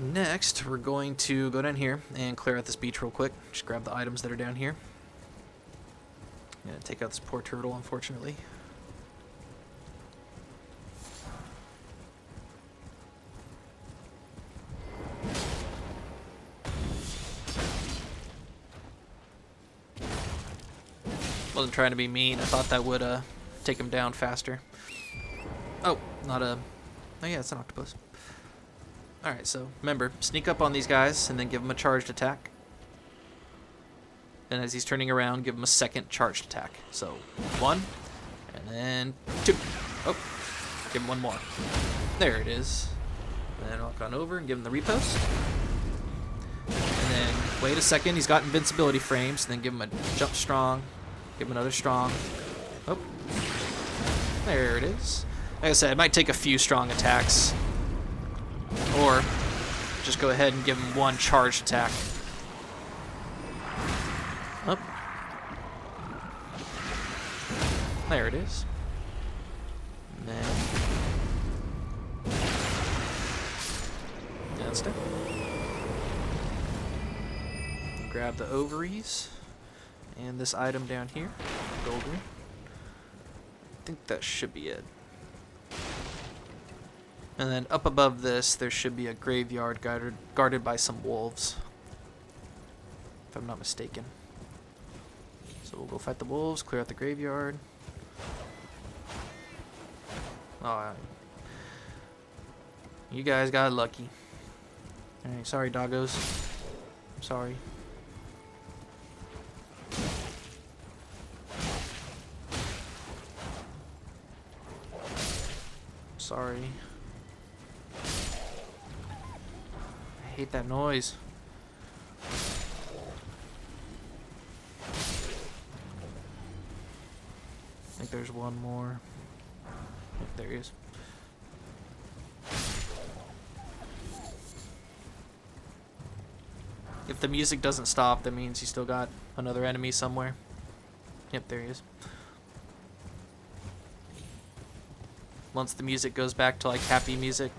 [SPEAKER 1] Next, we're going to go down here and clear out this beach real quick. Just grab the items that are down here. I'm gonna take out this poor turtle, unfortunately. Wasn't trying to be mean. I thought that would take him down faster. Oh, not a... Oh yeah, it's an octopus. Alright, so remember, sneak up on these guys and then give them a charged attack. And as he's turning around, give him a second charged attack. So, 1, and then 2. Oh, give him 1 more. There it is. And then walk on over and give him the repost. And then wait a second, he's got invincibility frames, and then give him a jump strong. Give him another strong. Oh, there it is. Like I said, it might take a few strong attacks. Or just go ahead and give him 1 charged attack. Oh. There it is. And then that's done. Grab the ovaries and this item down here, gold ring. I think that should be it. And then up above this, there should be a graveyard guarded by some wolves, if I'm not mistaken. So we'll go fight the wolves, clear out the graveyard. Oh, you guys got lucky. Alright, sorry doggos. Sorry. Sorry. I hate that noise. I think there's one more. Yep, there he is. If the music doesn't stop, that means you still got another enemy somewhere. Yep, there he is. Once the music goes back to like happy music.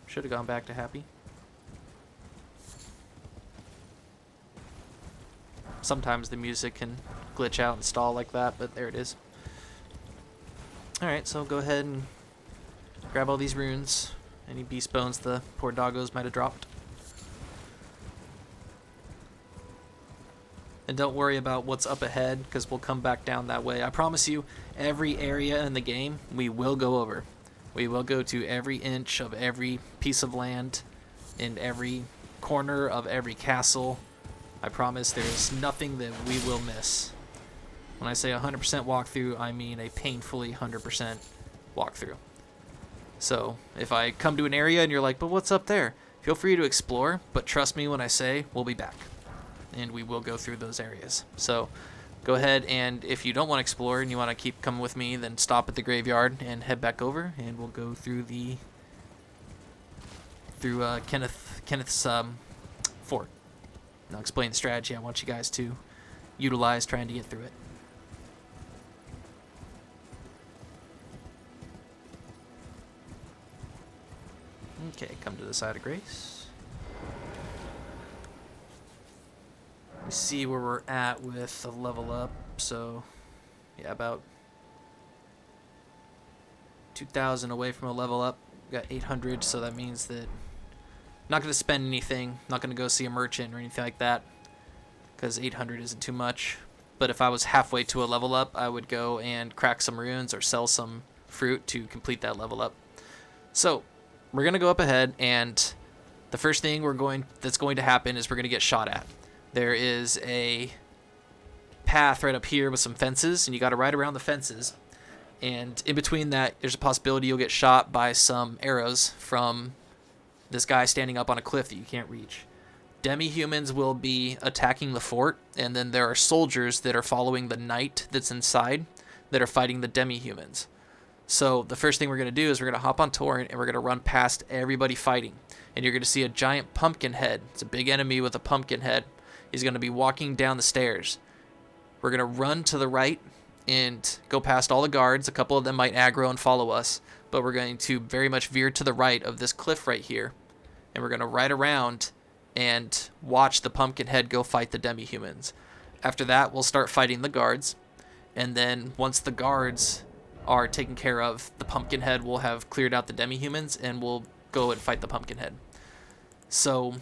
[SPEAKER 1] Should have gone back to happy. Sometimes the music can glitch out and stall like that, but there it is. Alright, so go ahead and grab all these runes. Any beast bones the poor doggos might have dropped. And don't worry about what's up ahead, because we'll come back down that way. I promise you, every area in the game we will go over. We will go to every inch of every piece of land, in every corner of every castle. I promise there's nothing that we will miss. When I say 100% walkthrough, I mean a painfully 100% walkthrough. So, if I come to an area and you're like, but what's up there? Feel free to explore, but trust me when I say we'll be back. And we will go through those areas. So, go ahead, and if you don't want to explore and you want to keep coming with me, then stop at the graveyard and head back over, and we'll go through the Kenneth's fort. And I'll explain the strategy I want you guys to utilize trying to get through it. Okay, come to the side of grace. We see where we're at with the level up. So, yeah, about 2,000 away from a level up. We got 800, so that means that not going to spend anything. Not going to go see a merchant or anything like that, because 800 isn't too much. But if I was halfway to a level up, I would go and crack some runes or sell some fruit to complete that level up. So, we're going to go up ahead, and the first thing that's going to happen is we're going to get shot at. there is a path right up here with some fences, and you got to ride around the fences. And in between that, there's a possibility you'll get shot by some arrows from this guy standing up on a cliff that you can't reach. Demi-humans will be attacking the fort, and then there are soldiers that are following the knight that's inside that are fighting the demi-humans. So the first thing we're going to do is we're going to hop on Torrent, and we're going to run past everybody fighting. And you're going to see a giant pumpkin head. It's a big enemy with a pumpkin head. He's going to be walking down the stairs. We're going to run to the right and go past all the guards. A couple of them might aggro and follow us, but we're going to very much veer to the right of this cliff right here. And we're going to ride around and watch the pumpkin head go fight the demi-humans. After that, we'll start fighting the guards. And then once the guards are taken care of, the pumpkin head will have cleared out the demi-humans, and we'll go and fight the pumpkin head. So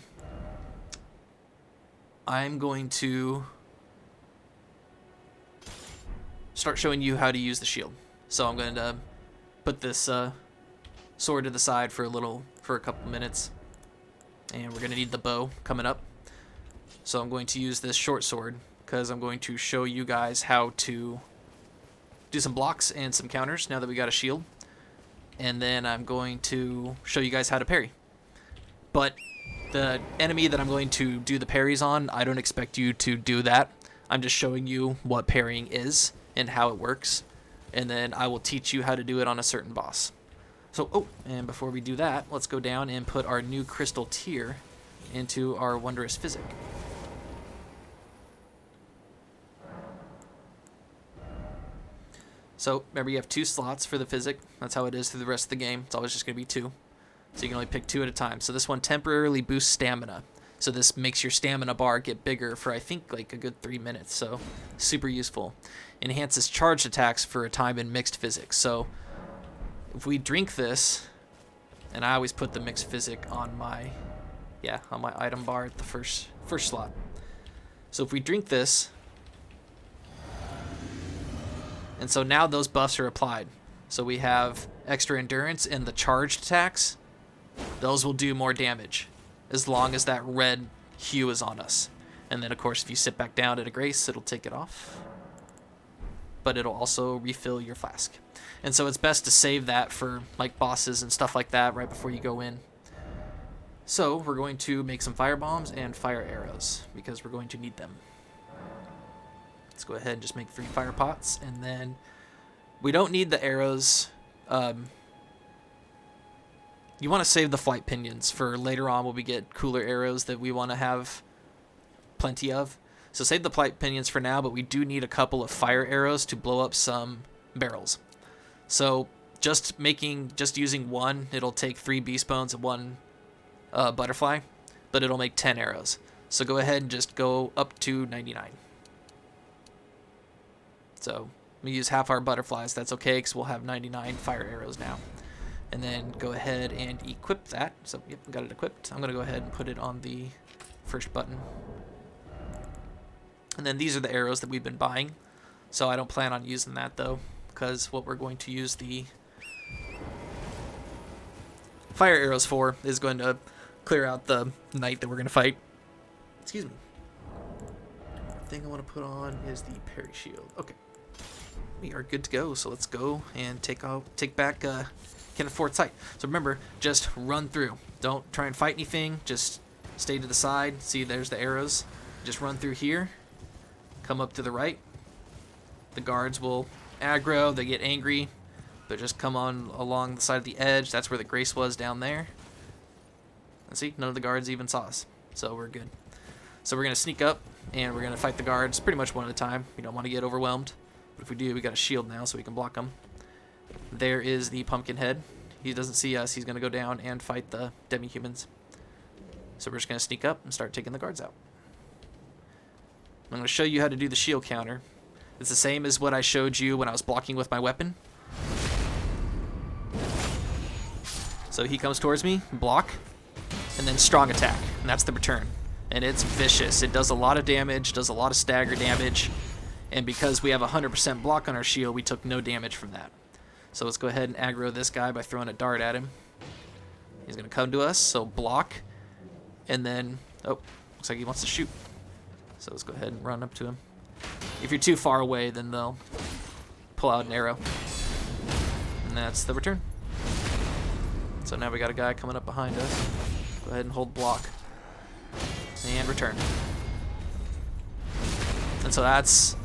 [SPEAKER 1] I'm going to start showing you how to use the shield. So I'm going to put this sword to the side for a couple minutes, and we're going to need the bow coming up. So I'm going to use this short sword because I'm going to show you guys how to do some blocks and some counters now that we got a shield. And then I'm going to show you guys how to parry. But the enemy that I'm going to do the parries on, I don't expect you to do that. I'm just showing you what parrying is and how it works. And then I will teach you how to do it on a certain boss. So, and before we do that, let's go down and put our new crystal tier into our Wondrous Physick. So, remember, you have 2 slots for the Physick. That's how it is through the rest of the game. It's always just going to be 2. So you can only pick 2 at a time. So this one temporarily boosts stamina. So this makes your stamina bar get bigger for, I think, like a good 3 minutes. So, super useful. Enhances charged attacks for a time in mixed physics. So, if we drink this, and I always put the mixed physick on my item bar at the first slot. So if we drink this, and so now those buffs are applied. So we have extra endurance, and the charged attacks, those will do more damage as long as that red hue is on us. And then, of course, if you sit back down at a grace, it'll take it off. But it'll also refill your flask. And so it's best to save that for like bosses and stuff like that right before you go in. So we're going to make some fire bombs and fire arrows because we're going to need them. Let's go ahead and just make 3 fire pots, and then we don't need the arrows. You want to save the flight pinions for later on when we get cooler arrows that we want to have plenty of. So save the flight pinions for now, but we do need a couple of fire arrows to blow up some barrels. So just using 1, it'll take 3 beast bones and 1 butterfly, but it'll make 10 arrows. So go ahead and just go up to 99. So we use half our butterflies. That's okay because we'll have 99 fire arrows now. And then go ahead and equip that. So yep, got it equipped. I'm going to go ahead and put it on the first button. And then these are the arrows that we've been buying. So I don't plan on using that though, because what we're going to use the fire arrows for is going to clear out the knight that we're going to fight. Excuse me. The thing I want to put on is the parry shield. Okay. We are good to go. So let's go and take back Kenneth Fort Haight. So remember, just run through. Don't try and fight anything. Just stay to the side. See, there's the arrows. Just run through here. Come up to the right. The guards will aggro. They get angry. But just come on along the side of the edge. That's where the grace was down there. And see, none of the guards even saw us. So we're good. So we're going to sneak up, and we're going to fight the guards pretty much one at a time. We don't want to get overwhelmed. But if we do, we got a shield now, so we can block them. There is the pumpkin head. He doesn't see us. He's going to go down and fight the demi-humans. So we're just going to sneak up and start taking the guards out. I'm going to show you how to do the shield counter. It's the same as what I showed you when I was blocking with my weapon. So he comes towards me, block, and then strong attack. And that's the return. And it's vicious. It does a lot of damage, does a lot of stagger damage. And because we have 100% block on our shield, we took no damage from that. So let's go ahead and aggro this guy by throwing a dart at him. He's going to come to us, so block. And then, oh, looks like he wants to shoot. So let's go ahead and run up to him. If you're too far away, then they'll pull out an arrow. And that's the return. So now we got a guy coming up behind us. Go ahead and hold block. And return. And so that's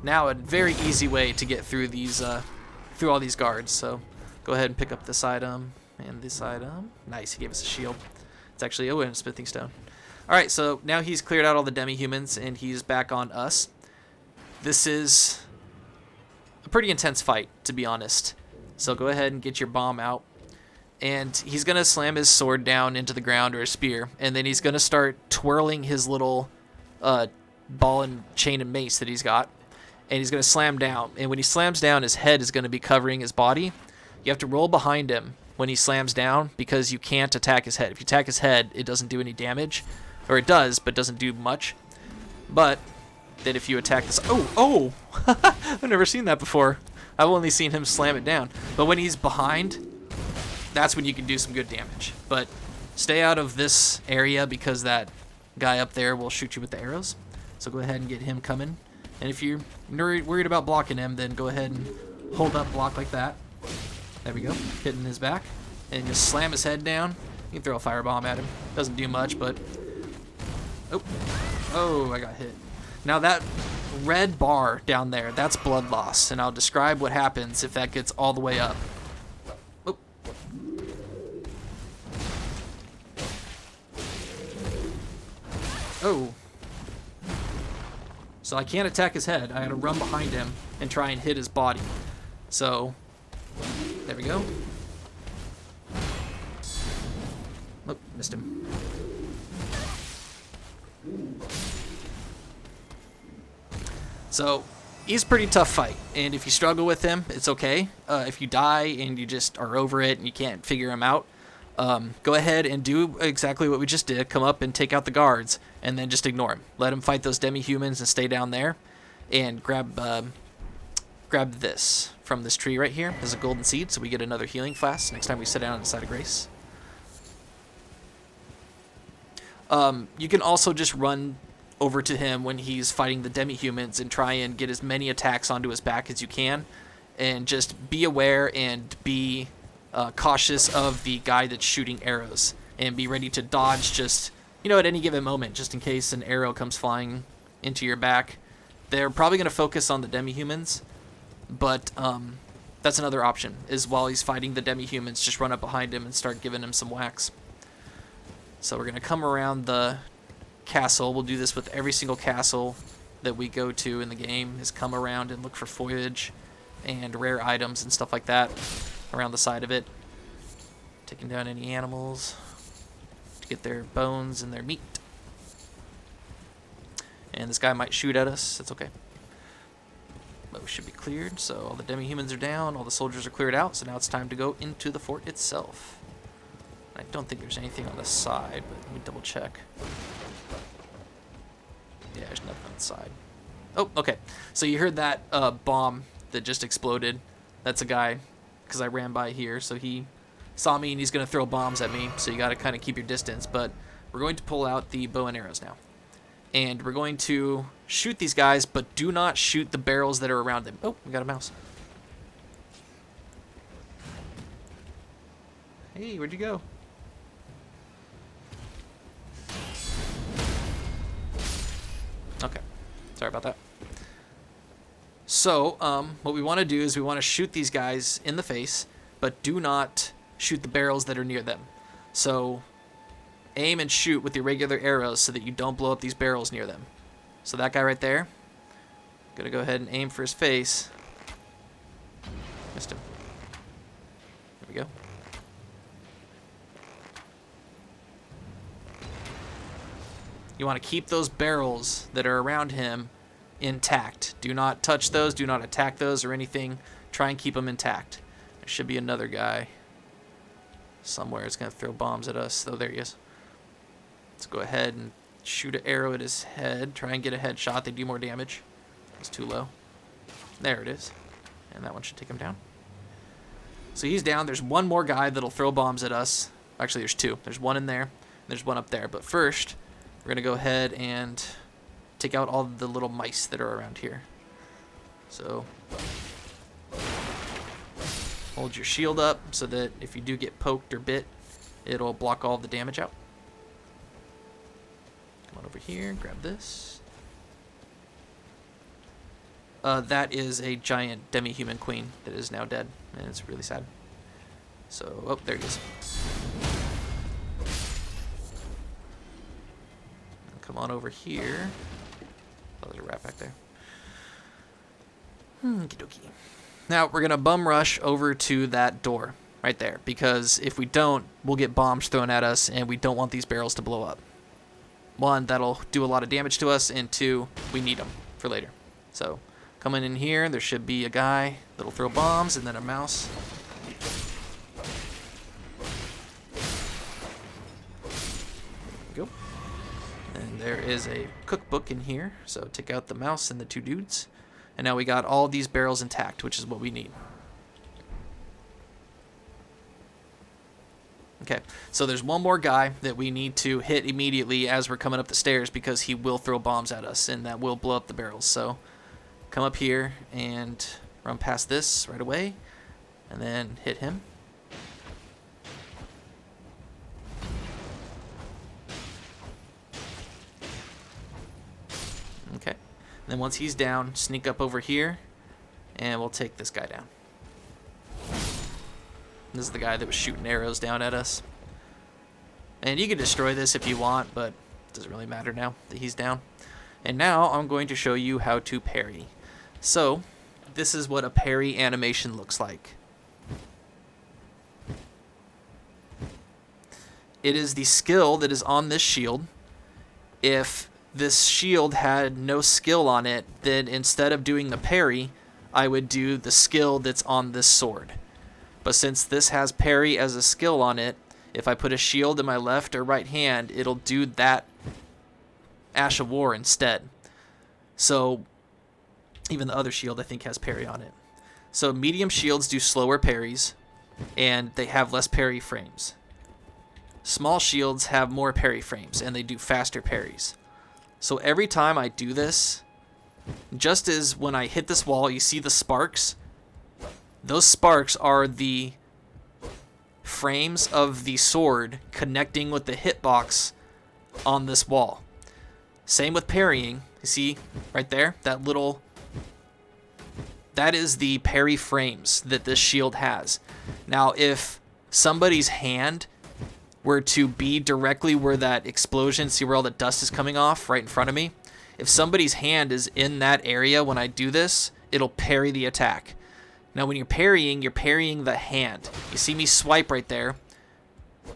[SPEAKER 1] now a very easy way to get through these, through all these guards. So go ahead and pick up this item and this item. Nice, he gave us a shield. It's actually, oh, and a smithing stone. Alright, so now he's cleared out all the demi-humans and he's back on us. This is a pretty intense fight, to be honest. So go ahead and get your bomb out. And he's going to slam his sword down into the ground, or a spear. And then he's going to start twirling his little ball and chain and mace that he's got. And he's going to slam down. And when he slams down, his head is going to be covering his body. You have to roll behind him when he slams down, because you can't attack his head. If you attack his head, it doesn't do any damage. Or it does, but doesn't do much. But then if you attack this... Oh! I've never seen that before. I've only seen him slam it down. But when he's behind, that's when you can do some good damage. But stay out of this area, because that guy up there will shoot you with the arrows. So go ahead and get him coming. And if you're worried about blocking him, then go ahead and hold up block like that. There we go. Hitting his back. And just slam his head down. You can throw a firebomb at him. Doesn't do much, but... Oh, I got hit. Now that red bar down there, that's blood loss. And I'll describe what happens if that gets all the way up. Oh. Oh. So I can't attack his head. I gotta run behind him and try and hit his body. So, there we go. Oh, missed him. So, he's a pretty tough fight, and if you struggle with him, it's okay. If you die and you just are over it and you can't figure him out, go ahead and do exactly what we just did. Come up and take out the guards, and then just ignore him. Let him fight those demi-humans and stay down there, and grab this from this tree right here. There's a golden seed, so we get another healing flask next time we sit down on the side of grace. You can also just run over to him when he's fighting the demi-humans and try and get as many attacks onto his back as you can, and just be aware and be cautious of the guy that's shooting arrows, and be ready to dodge just, at any given moment, just in case an arrow comes flying into your back. They're probably going to focus on the demi-humans, but that's another option, is while he's fighting the demi-humans, just run up behind him and start giving him some whacks. So we're going to come around the castle. We'll do this with every single castle that we go to in the game, is come around and look for foliage and rare items and stuff like that around the side of it. Taking down any animals to get their bones and their meat. And this guy might shoot at us. It's okay. But we should be cleared. So all the demi-humans are down. All the soldiers are cleared out. So now it's time to go into the fort itself. I don't think there's anything on the side, but let me double check. Yeah, there's nothing on the side. Oh, okay. So you heard that bomb that just exploded. That's a guy, because I ran by here, so he saw me and he's going to throw bombs at me, so you got to kind of keep your distance. But we're going to pull out the bow and arrows now. And we're going to shoot these guys, but do not shoot the barrels that are around them. Oh, we got a mouse. Hey, where'd you go? Okay, sorry about that. So, what we want to do is we want to shoot these guys in the face, but do not shoot the barrels that are near them. So, aim and shoot with your regular arrows so that you don't blow up these barrels near them. So that guy right there, gonna go ahead and aim for his face. Missed him. There we go. You want to keep those barrels that are around him intact. Do not touch those. Do not attack those or anything. Try and keep them intact. There should be another guy somewhere. It's going to throw bombs at us. Oh, there he is. Let's go ahead and shoot an arrow at his head. Try and get a headshot. They do more damage. It's too low. There it is. And that one should take him down. So he's down. There's one more guy that'll throw bombs at us. Actually, there's two. There's one in there, and there's one up there. But first, we're going to go ahead and take out all the little mice that are around here. So hold your shield up so that if you do get poked or bit, it'll block all the damage out. Come on over here, grab this. That is a giant demi-human queen that is now dead, and it's really sad. So, oh, there he is. Come on over here. Oh, there's a rat back there. Okie dokie. Now, we're going to bum rush over to that door right there, because if we don't, we'll get bombs thrown at us, and we don't want these barrels to blow up. One, that'll do a lot of damage to us, and two, we need them for later. So, coming in here, there should be a guy that'll throw bombs, and then a mouse. There we go. And there is a cookbook in here, so take out the mouse and the two dudes. And now we got all these barrels intact, which is what we need. Okay, so there's one more guy that we need to hit immediately as we're coming up the stairs, because he will throw bombs at us, and that will blow up the barrels. So come up here and run past this right away, and then hit him. Okay, and then once he's down, sneak up over here, and we'll take this guy down. This is the guy that was shooting arrows down at us. And you can destroy this if you want, but it doesn't really matter now that he's down. And now I'm going to show you how to parry. So, this is what a parry animation looks like. It is the skill that is on this shield. If this shield had no skill on it, then instead of doing the parry, I would do the skill that's on this sword. But since this has parry as a skill on it, if I put a shield in my left or right hand, it'll do that Ash of War instead. So, even the other shield I think has parry on it. So medium shields do slower parries, and they have less parry frames. Small shields have more parry frames, and they do faster parries. So every time I do this, just as when I hit this wall, you see the sparks? Those sparks are the frames of the sword connecting with the hitbox on this wall. Same with parrying. You see right there? That is the parry frames that this shield has. Now, if somebody's hand were to be directly where that explosion, see where all the dust is coming off right in front of me? If somebody's hand is in that area when I do this, it'll parry the attack. Now, when you're parrying the hand. You see me swipe right there.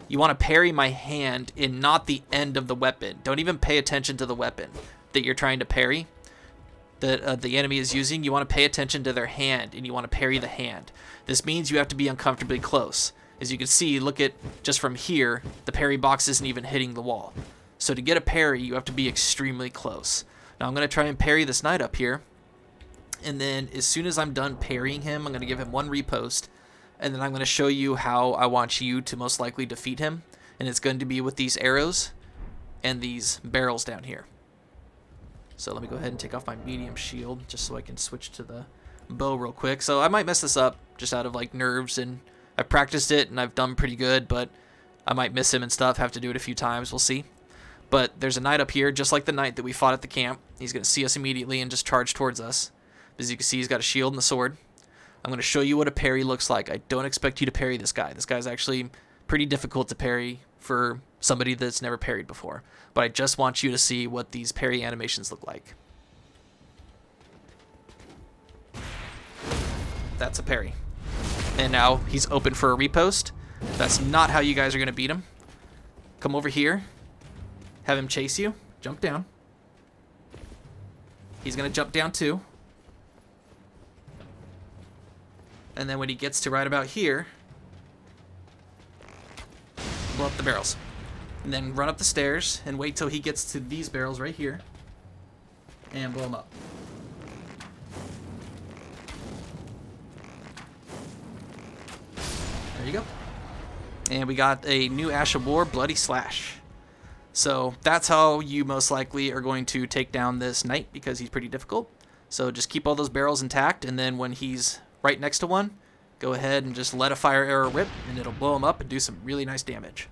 [SPEAKER 1] You want to parry my hand and not the end of the weapon. Don't even pay attention to the weapon that you're trying to parry, that the enemy is using. You want to pay attention to their hand, and you want to parry the hand. This means you have to be uncomfortably close. As you can see, look at just from here, the parry box isn't even hitting the wall. So to get a parry, you have to be extremely close. Now, I'm going to try and parry this knight up here. And then as soon as I'm done parrying him, I'm going to give him one riposte. And then I'm going to show you how I want you to most likely defeat him. And it's going to be with these arrows and these barrels down here. So let me go ahead and take off my medium shield just so I can switch to the bow real quick. So I might mess this up just out of like nerves, and I've practiced it and I've done pretty good, but I might miss him and stuff, have to do it a few times, we'll see. But there's a knight up here, just like the knight that we fought at the camp. He's going to see us immediately and just charge towards us. As you can see, he's got a shield and a sword. I'm going to show you what a parry looks like. I don't expect you to parry this guy. This guy's actually pretty difficult to parry for somebody that's never parried before. But I just want you to see what these parry animations look like. That's a parry. And now he's open for a riposte. That's not how you guys are going to beat him. Come over here. Have him chase you. Jump down. He's going to jump down too. And then when he gets to right about here, blow up the barrels. And then run up the stairs and wait till he gets to these barrels right here. And blow them up. There you go. And we got a new Ash of War, Bloody Slash. So that's how you most likely are going to take down this knight, because he's pretty difficult. So just keep all those barrels intact, and then when he's right next to one, go ahead and just let a fire arrow rip, and it'll blow him up and do some really nice damage.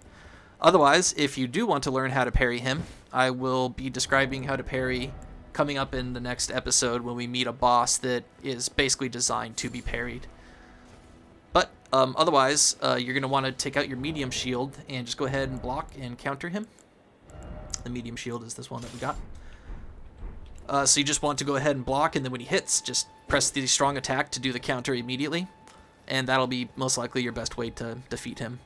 [SPEAKER 1] Otherwise, if you do want to learn how to parry him, I will be describing how to parry coming up in the next episode when we meet a boss that is basically designed to be parried. But otherwise, you're going to want to take out your medium shield and just go ahead and block and counter him. The medium shield is this one that we got. So you just want to go ahead and block, and then when he hits, just press the strong attack to do the counter immediately. And that'll be most likely your best way to defeat him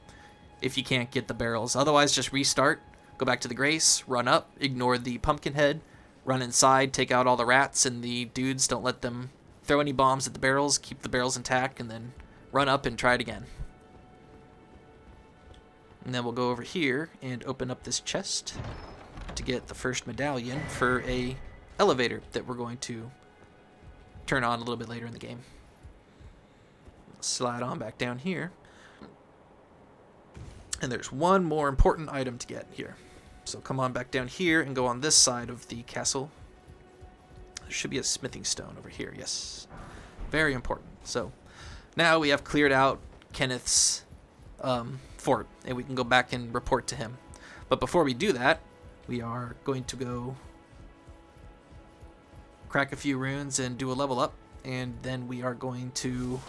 [SPEAKER 1] if you can't get the barrels. Otherwise, just restart, go back to the Grace, run up, ignore the pumpkin head, run inside, take out all the rats and the dudes, don't let them throw any bombs at the barrels, keep the barrels intact, and then run up and try it again. And then we'll go over here and open up this chest to get the first medallion for a elevator that we're going to turn on a little bit later in the game. Slide on back down here. And there's one more important item to get here. So come on back down here and go on this side of the castle. There should be a smithing stone over here, yes. Very important. So now we have cleared out Kenneth's fort, and we can go back and report to him. But before we do that, we are going to go crack a few runes and do a level up, and then we are going to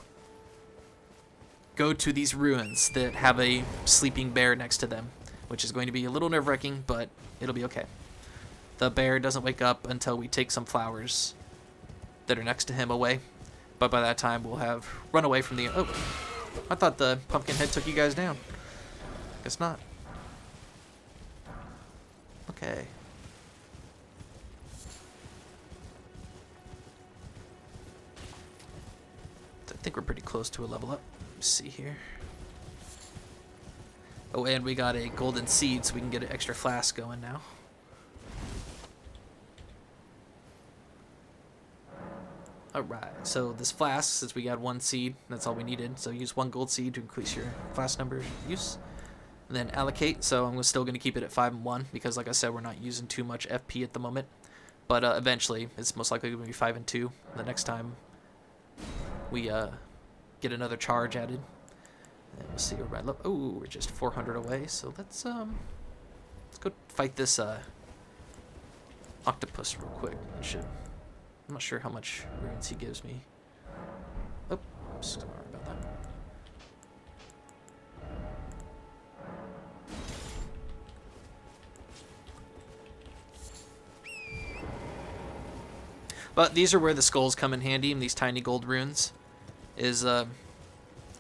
[SPEAKER 1] go to these ruins that have a sleeping bear next to them, which is going to be a little nerve-wracking, but it'll be okay. The bear doesn't wake up until we take some flowers that are next to him away, but by that time we'll have run away from the... Oh, I thought the pumpkin head took you guys down. Guess not. Okay. I think we're pretty close to a level up. Let's see here. Oh, and we got a golden seed, so we can get an extra flask going now. Alright, so this flask, since we got one seed, that's all we needed. So use one gold seed to increase your flask number use. And then allocate, so I'm still going to keep it at 5 and 1, because like I said, we're not using too much FP at the moment. But eventually, it's most likely going to be 5 and 2 the next time we get another charge added. And we'll see where my level... Oh, we're just 400 away, so let's go fight this octopus real quick. I'm not sure how much runes he gives me. Oh, sorry about that. But these are where the skulls come in handy, and these tiny gold runes is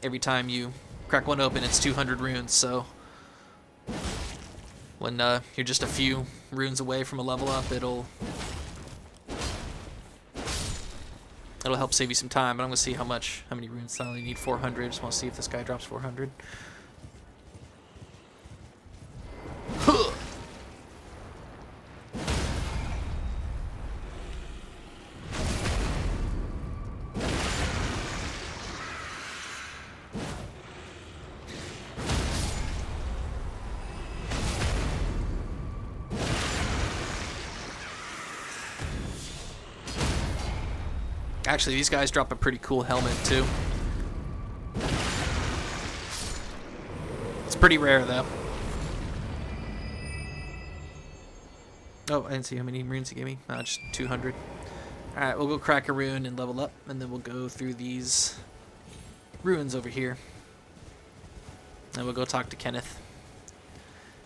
[SPEAKER 1] every time you crack one open, it's 200 runes. So when you're just a few runes away from a level up, it'll help save you some time. But I'm gonna see how many runes I only need. 400. Just want to see if this guy drops 400. Actually, these guys drop a pretty cool helmet, too. It's pretty rare, though. Oh, I didn't see how many runes he gave me. Just 200. Alright, we'll go crack a rune and level up, and then we'll go through these ruins over here. And we'll go talk to Kenneth.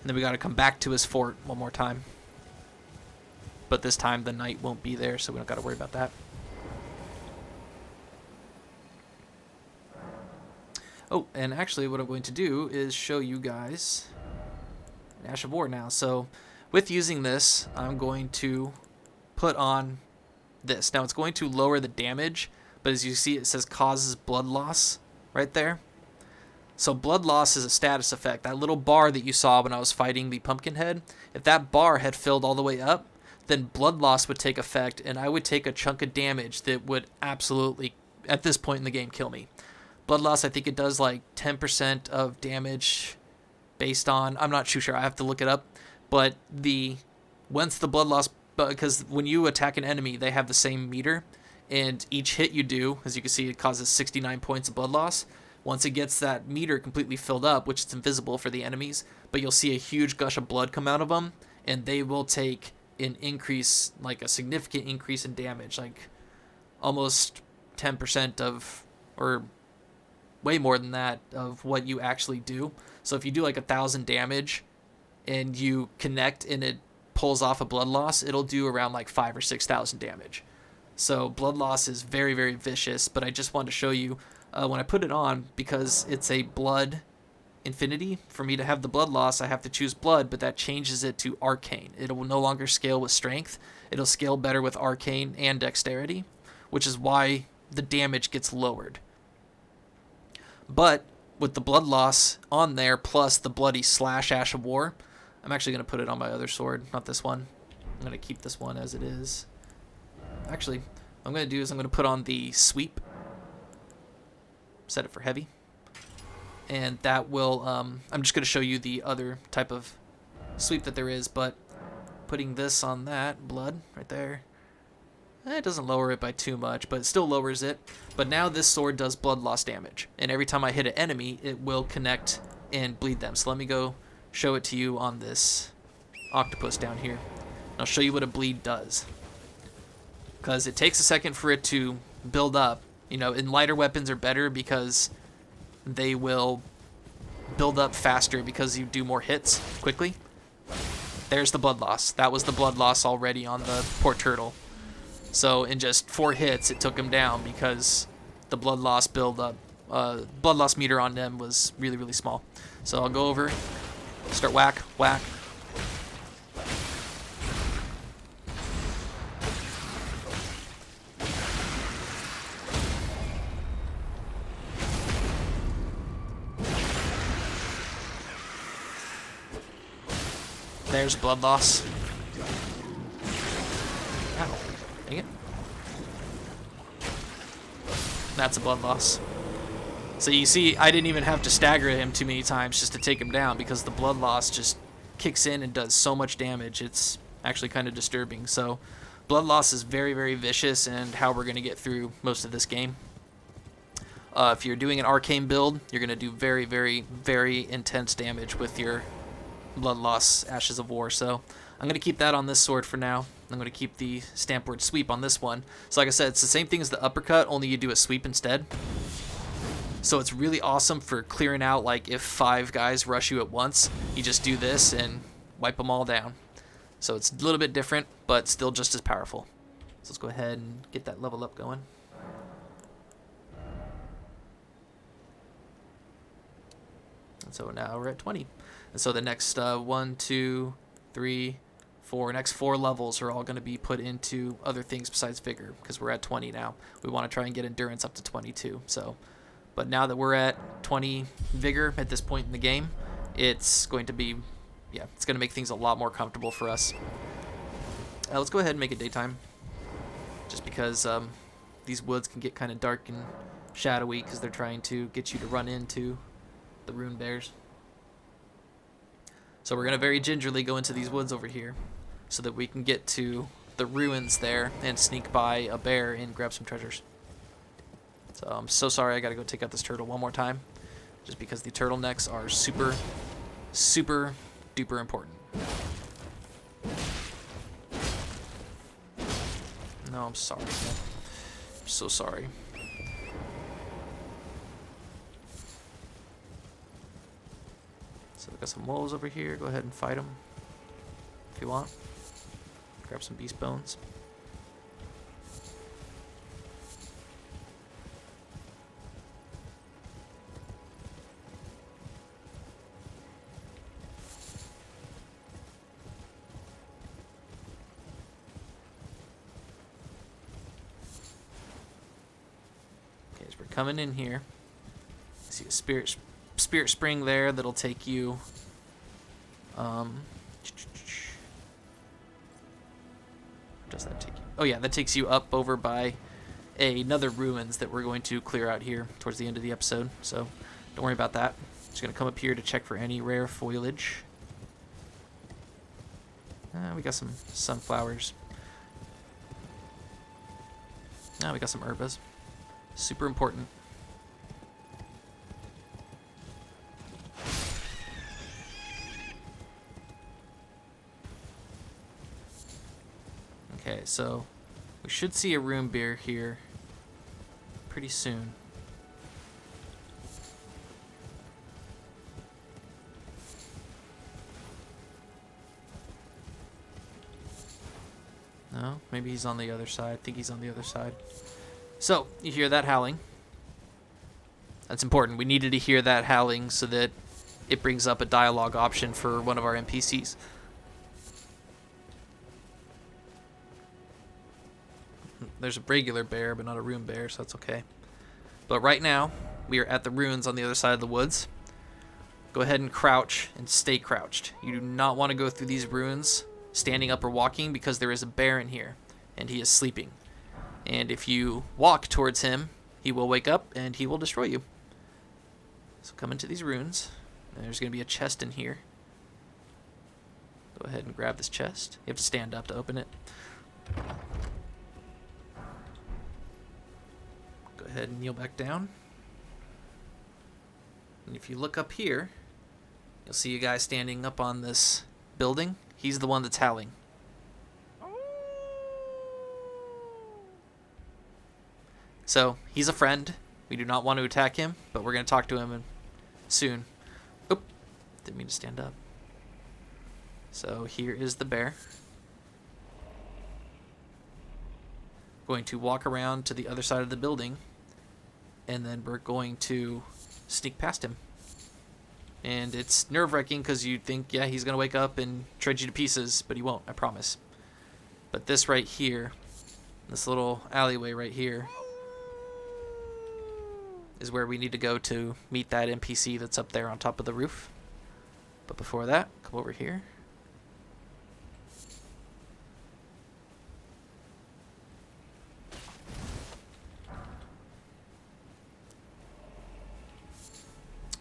[SPEAKER 1] And then we gotta come back to his fort one more time. But this time the knight won't be there, so we don't gotta worry about that. Oh, and actually what I'm going to do is show you guys an Ash of War now. So with using this, I'm going to put on this. Now it's going to lower the damage, but as you see it says causes blood loss right there. So blood loss is a status effect. That little bar that you saw when I was fighting the pumpkin head, if that bar had filled all the way up, then blood loss would take effect, and I would take a chunk of damage that would absolutely, at this point in the game, kill me. Blood loss, I think it does like 10% of damage based on, I'm not too sure, I have to look it up, But once the blood loss, because when you attack an enemy, they have the same meter, and each hit you do, as you can see, it causes 69 points of blood loss. Once it gets that meter completely filled up, which is invisible for the enemies, but you'll see a huge gush of blood come out of them, and they will take an increase, like a significant increase in damage, like almost 10% of, or way more than that, of what you actually do. So if you do like 1,000 damage and you connect and it pulls off a blood loss, it'll do around like 5,000 or 6,000 damage. So blood loss is very, very vicious, but I just wanted to show you when I put it on, because it's a blood infinity. For me to have the blood loss, I have to choose blood, but that changes it to arcane. It will no longer scale with strength. It'll scale better with arcane and dexterity, which is why the damage gets lowered. But with the blood loss on there, plus the bloody slash Ash of War, I'm actually going to put it on my other sword, not this one. I'm going to keep this one as it is. Actually, what I'm going to do is I'm going to put on the sweep, set it for heavy, and that will, I'm just going to show you the other type of sweep that there is, but putting this on that, blood, right there, it doesn't lower it by too much, but it still lowers it. But now this sword does blood loss damage, and every time I hit an enemy, it will connect and bleed them. So let me go show it to you on this octopus down here. I'll show you what a bleed does, because it takes a second for it to build up. You know, and lighter weapons are better because they will build up faster because you do more hits quickly. There's the blood loss. That was the blood loss already on the poor turtle. So in just 4 hits, it took him down because the blood loss blood loss meter on them was really, really small. So I'll go over, start whack, whack. There's blood loss. Ow. Dang it. That's a blood loss. So you see, I didn't even have to stagger him too many times just to take him down, because the blood loss just kicks in and does so much damage. It's actually kind of disturbing. So blood loss is very, very vicious, and how we're going to get through most of this game. If you're doing an arcane build, you're going to do very, very, very intense damage with your blood loss Ashes of War. So I'm going to keep that on this sword for now. I'm going to keep the stamp word sweep on this one. So like I said, it's the same thing as the uppercut, only you do a sweep instead. So it's really awesome for clearing out, like if 5 guys rush you at once, you just do this and wipe them all down. So it's a little bit different, but still just as powerful. So let's go ahead and get that level up going. And so now we're at 20. And so the next 1, 2, 3, 4, next 4 levels are all going to be put into other things besides vigor, because we're at 20 now. We want to try and get endurance up to 22. So, but now that we're at 20 vigor at this point in the game, it's going to be, yeah, it's going to make things a lot more comfortable for us. Let's go ahead and make it daytime, just because these woods can get kind of dark and shadowy because they're trying to get you to run into the rune bears. So we're going to very gingerly go into these woods over here so that we can get to the ruins there and sneak by a bear and grab some treasures. So I'm so sorry, I got to go take out this turtle one more time, just because the turtlenecks are super, super duper important. No, I'm sorry. I'm so sorry. So we've got some wolves over here. Go ahead and fight them if you want. Grab some beast bones. Okay, as we're coming in here, I see a spirit spring there that'll take you does that take you? Oh yeah, that takes you up over by another ruins that we're going to clear out here towards the end of the episode, so don't worry about that. Just gonna come up here to check for any rare foliage. We got some sunflowers. We got some herbas. Super important. Okay, so we should see a room beer here pretty soon. No, maybe he's on the other side. I think he's on the other side. So, you hear that howling. That's important. We needed to hear that howling so that it brings up a dialogue option for one of our NPCs. There's a regular bear, but not a rune bear, so that's okay. But right now, we are at the ruins on the other side of the woods. Go ahead and crouch and stay crouched. You do not want to go through these ruins standing up or walking because there is a bear in here, and he is sleeping. And if you walk towards him, he will wake up and he will destroy you. So come into these ruins. And there's going to be a chest in here. Go ahead and grab this chest. You have to stand up to open it. Go ahead and kneel back down. And if you look up here, you'll see a guy standing up on this building. He's the one that's howling. So, he's a friend. We do not want to attack him, but we're going to talk to him soon. Oop, didn't mean to stand up. So, here is the bear. Going to walk around to the other side of the building, and then we're going to sneak past him. And it's nerve-wracking because you think, yeah, he's going to wake up and shred you to pieces, but he won't, I promise. But this right here, this little alleyway right here, is where we need to go to meet that NPC that's up there on top of the roof. But before that, come over here.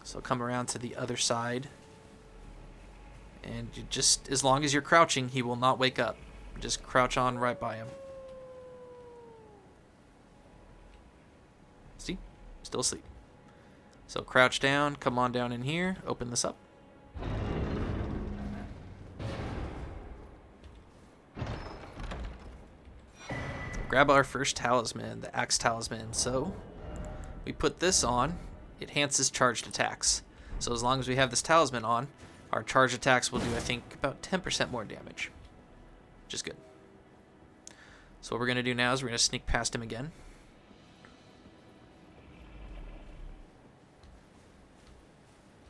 [SPEAKER 1] So come around to the other side. And you just, as long as you're crouching, he will not wake up. Just crouch on right by him. See? Still asleep. So crouch down, come on down in here, open this up. Grab our first talisman, the Axe Talisman. So we put this on, it enhances charged attacks. So as long as we have this talisman on, our charged attacks will do, I think, about 10% more damage, which is good. So what we're going to do now is we're going to sneak past him again.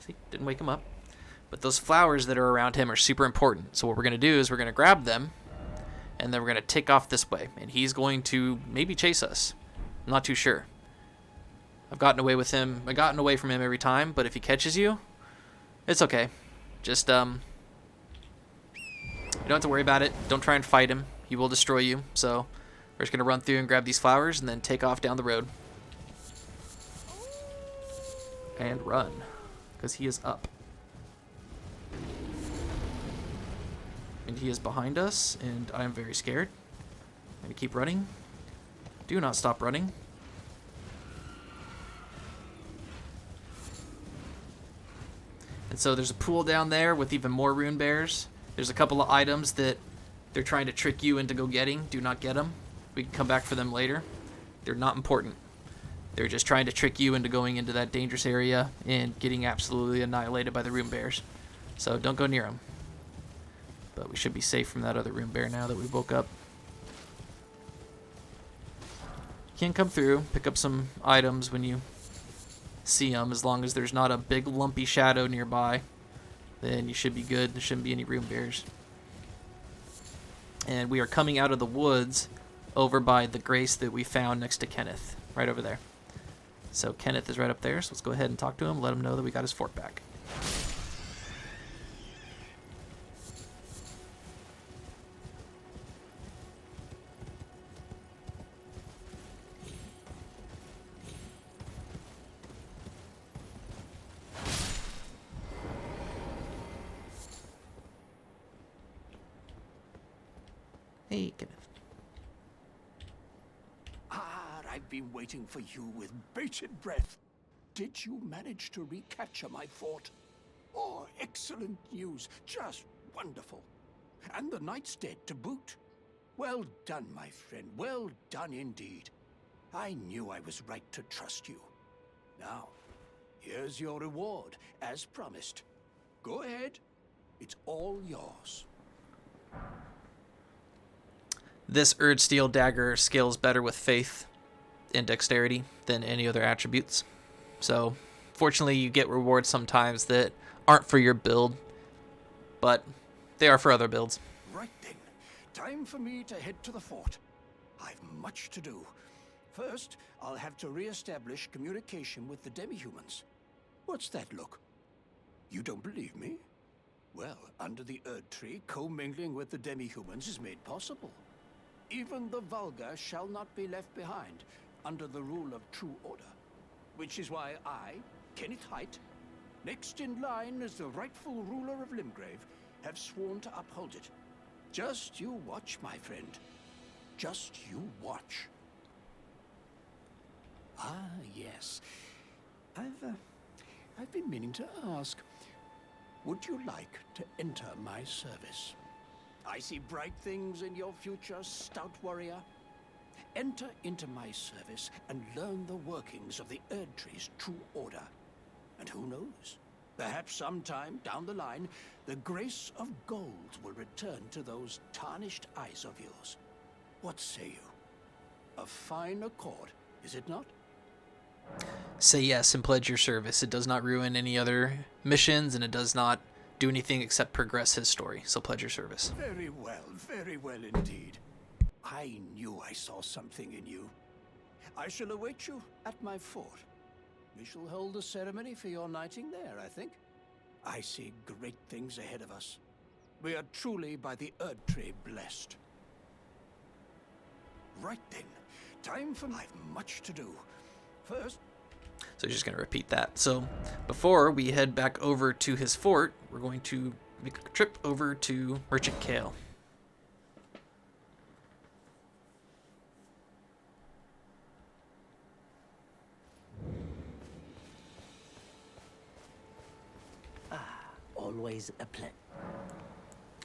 [SPEAKER 1] See, didn't wake him up. But those flowers that are around him are super important. So what we're going to do is we're going to grab them, and then we're going to take off this way. And he's going to maybe chase us. I'm not too sure. I've gotten away with him. I've gotten away from him every time, but if he catches you, it's okay. Just, you don't have to worry about it. Don't try and fight him. He will destroy you. So we're just going to run through and grab these flowers and then take off down the road. And run. Because he is up. And he is behind us, and I am very scared. I'm going to keep running. Do not stop running. And so there's a pool down there with even more rune bears. There's a couple of items that they're trying to trick you into go getting. Do not get them. We can come back for them later. They're not important. They're just trying to trick you into going into that dangerous area and getting absolutely annihilated by the rune bears. So don't go near them. But we should be safe from that other rune bear now that we woke up. You can come through, pick up some items when you see them, as long as there's not a big lumpy shadow nearby. Then you should be good. There shouldn't be any rune bears. And we are coming out of the woods over by the grace that we found next to Kenneth, right over there. So Kenneth is right up there, so let's go ahead and talk to him, let him know that we got his fort back. Hey, Kenneth.
[SPEAKER 4] I've been waiting for you with bated breath. Did you manage to recapture my fort? Oh, excellent news. Just wonderful. And the knight's dead to boot. Well done, my friend. Well done indeed. I knew I was right to trust you. Now, here's your reward, as promised. Go ahead. It's all yours.
[SPEAKER 1] This Erdsteel dagger scales better with faith and dexterity than any other attributes. So, fortunately, you get rewards sometimes that aren't for your build, but they are for other builds.
[SPEAKER 4] Right then. Time for me to head to the fort. I've much to do. First, I'll have to re-establish communication with the demi-humans. What's that look? You don't believe me? Well, under the Erdtree, commingling with the demi-humans is made possible. Even the vulgar shall not be left behind under the rule of true order. Which is why I, Kenneth Haight, next in line as the rightful ruler of Limgrave, have sworn to uphold it. Just you watch, my friend. Just you watch. Ah, yes. I've been meaning to ask. Would you like to enter my service? I see bright things in your future, stout warrior. Enter into my service and learn the workings of the Erdtree's true order. And who knows? Perhaps sometime down the line, the grace of gold will return to those tarnished eyes of yours. What say you? A fine accord, is it not?
[SPEAKER 1] Say yes and pledge your service. It does not ruin any other missions, and it does not do anything except progress his story. So pledge your service.
[SPEAKER 4] Very well indeed. I knew I saw something in you. I shall await you at my fort. We shall hold a ceremony for your knighting there, I think. I see great things ahead of us. We are truly by the Erdtree blessed. Right then, time for I've much to do. First,
[SPEAKER 1] So he's just going to repeat that. So before we head back over to his fort, we're going to make a trip over to Merchant Kale.
[SPEAKER 5] Always a pleasure.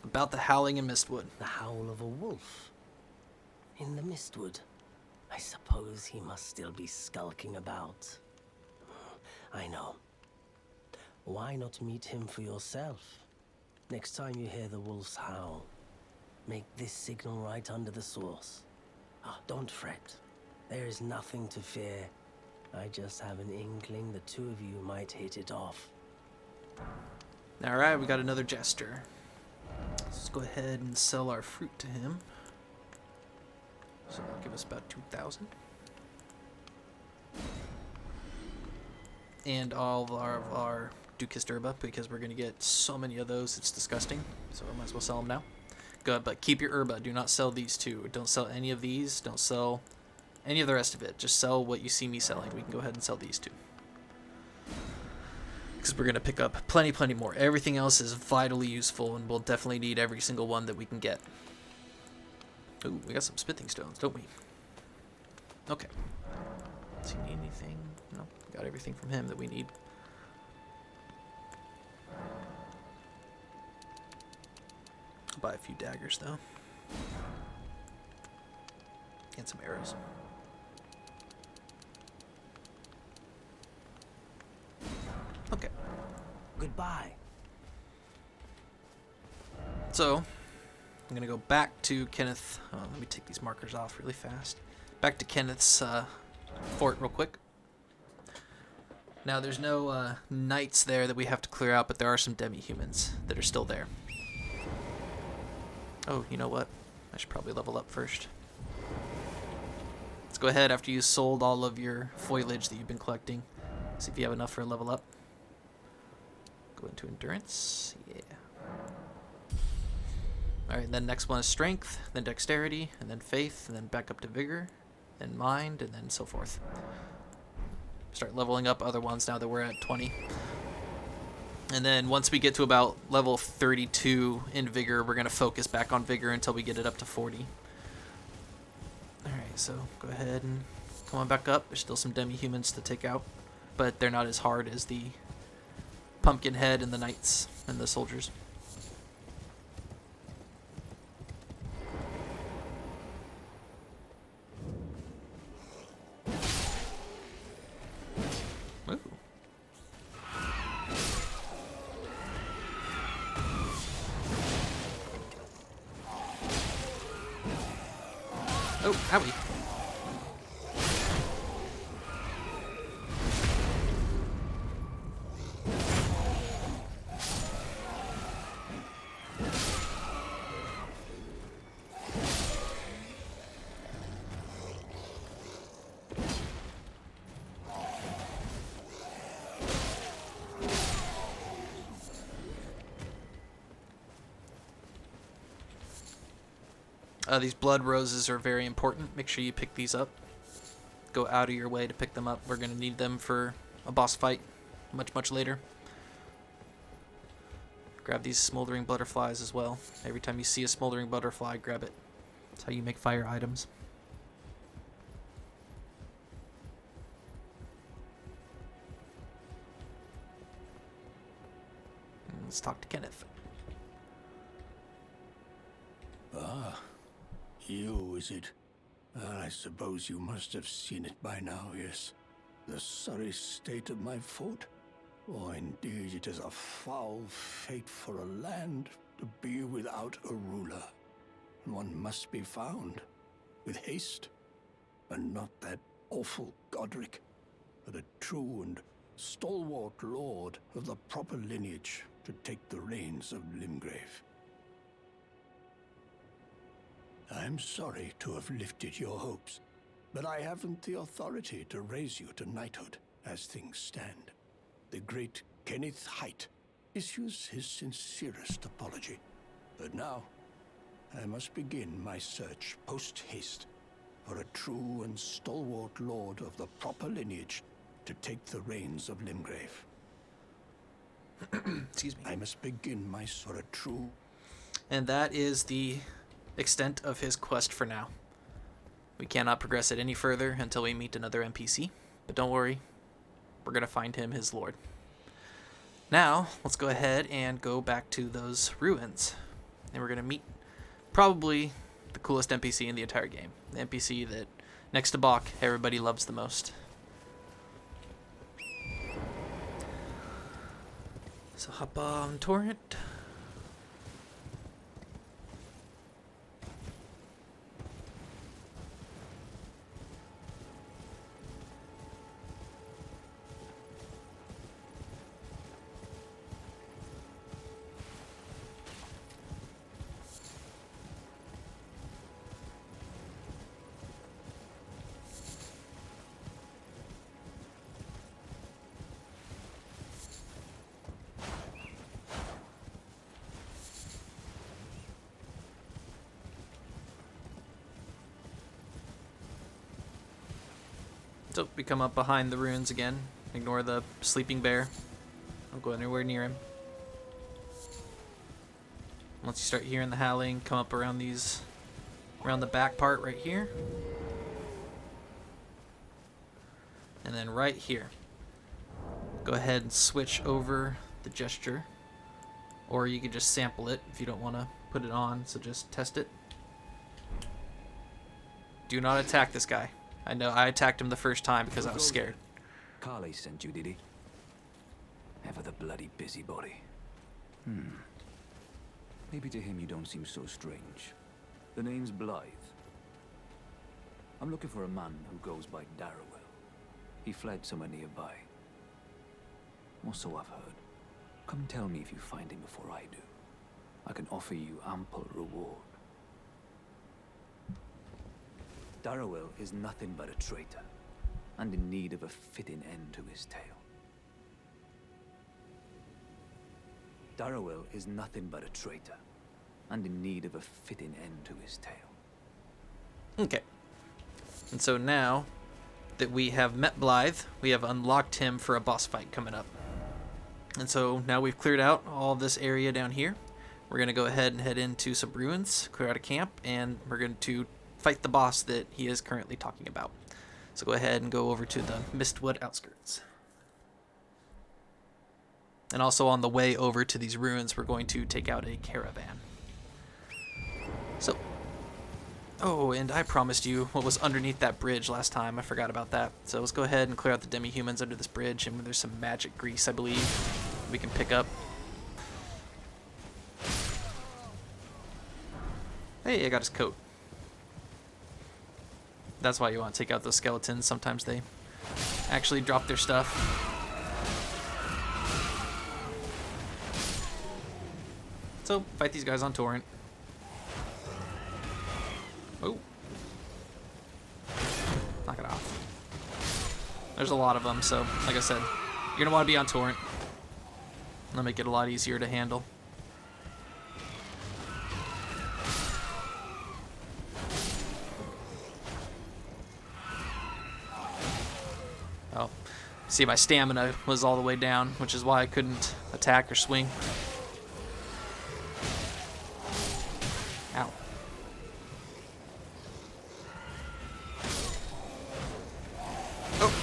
[SPEAKER 1] About the howling in Mistwood.
[SPEAKER 5] The howl of a wolf. In the Mistwood. I suppose he must still be skulking about. I know. Why not meet him for yourself? Next time you hear the wolf's howl, make this signal right under the source. Don't fret. There is nothing to fear. I just have an inkling the two of you might hit it off.
[SPEAKER 1] Alright, we got another jester. Let's go ahead and sell our fruit to him. So that'll give us about 2,000. And all of our Ducus Durba, because we're going to get so many of those, it's disgusting. So I might as well sell them now. Good, but keep your Urba. Do not sell these two. Don't sell any of these. Don't sell any of the rest of it. Just sell what you see me selling. We can go ahead and sell these two. Because we're going to pick up plenty more. Everything else is vitally useful, and we'll definitely need every single one that we can get. Ooh, we got some smithing stones, don't we? Okay. Does he need anything? No, got everything from him that we need. I'll buy a few daggers, though. And some arrows. Okay.
[SPEAKER 5] Goodbye.
[SPEAKER 1] So, I'm going to go back to Kenneth. Let me take these markers off really fast. Back to Kenneth's fort real quick. Now, there's no knights there that we have to clear out, but there are some demi-humans that are still there. Oh, you know what? I should probably level up first. Let's go ahead after you sold all of your foliage that you've been collecting. See if you have enough for a level up. Go into endurance. Yeah. Alright, then next one is strength, then dexterity, and then faith, and then back up to vigor, then mind, and then so forth. Start leveling up other ones now that we're at 20. And then once we get to about level 32 in Vigor, we're going to focus back on Vigor until we get it up to 40. Alright, so go ahead and come on back up. There's still some demi-humans to take out, but they're not as hard as the Pumpkinhead and the Knights and the soldiers. Ooh. Oh, howie. These blood roses are very important. Make sure you pick these up. Go out of your way to pick them up. We're going to need them for a boss fight much later. Grab these smoldering butterflies as well. Every time you see a smoldering butterfly, grab it. That's how you make fire items. And let's talk to Kenneth.
[SPEAKER 4] Ah, you, is it? I suppose you must have seen it by now, yes. The sorry state of my fort? Oh, indeed, it is a foul fate for a land to be without a ruler. One must be found, with haste, and not that awful Godric, but a true and stalwart lord of the proper lineage to take the reins of Limgrave. I'm sorry to have lifted your hopes, but I haven't the authority to raise you to knighthood as things stand. The great Kenneth Haight issues his sincerest apology. But now, I must begin my search post-haste for a true and stalwart lord of the proper lineage to take the reins of Limgrave.
[SPEAKER 1] Excuse me.
[SPEAKER 4] I must begin my search for a true...
[SPEAKER 1] And that is the extent of his quest for now. We cannot progress it any further until we meet another NPC, but don't worry, we're going to find him his lord. Now, let's go ahead and go back to those ruins, and we're going to meet probably the coolest NPC in the entire game, the NPC that, next to Bach, everybody loves the most. So hop on Torrent. So we come up behind the ruins again. Ignore the sleeping bear. Don't go anywhere near him. Once you start hearing the howling, come up around the back part right here. And then right here. Go ahead and switch over the gesture. Or you could just sample it if you don't want to put it on, so just test it. Do not attack this guy. I know I attacked him the first time because I was scared.
[SPEAKER 6] Kale sent you, did he? Ever the bloody busybody. Maybe to him you don't seem so strange. The name's Blaidd. I'm looking for a man who goes by Darrowell. He fled somewhere nearby. Or so I've heard. Come tell me if you find him before I do. I can offer you ample reward. Darrowell is nothing but a traitor, and in need of a fitting end to his tale. Darrowell is nothing but a traitor, and in need of a fitting end to his tale.
[SPEAKER 1] Okay. And so now that we have met Blaidd, we have unlocked him for a boss fight coming up. And so now we've cleared out all this area down here. We're going to go ahead and head into some ruins, clear out a camp, and we're going to fight the boss that he is currently talking about. So go ahead and go over to the Mistwood outskirts. And also on the way over to these ruins, we're going to take out a caravan. So, oh, and I promised you what was underneath that bridge last time. I forgot about that. So let's go ahead and clear out the demi-humans under this bridge, and there's some magic grease, I believe, we can pick up. Hey, I got his coat. That's why you want to take out those skeletons. Sometimes they actually drop their stuff. So, fight these guys on torrent. Oh. Knock it off. There's a lot of them, so, like I said, you're going to want to be on torrent. That'll make it a lot easier to handle. Oh, see, my stamina was all the way down, which is why I couldn't attack or swing. Ow.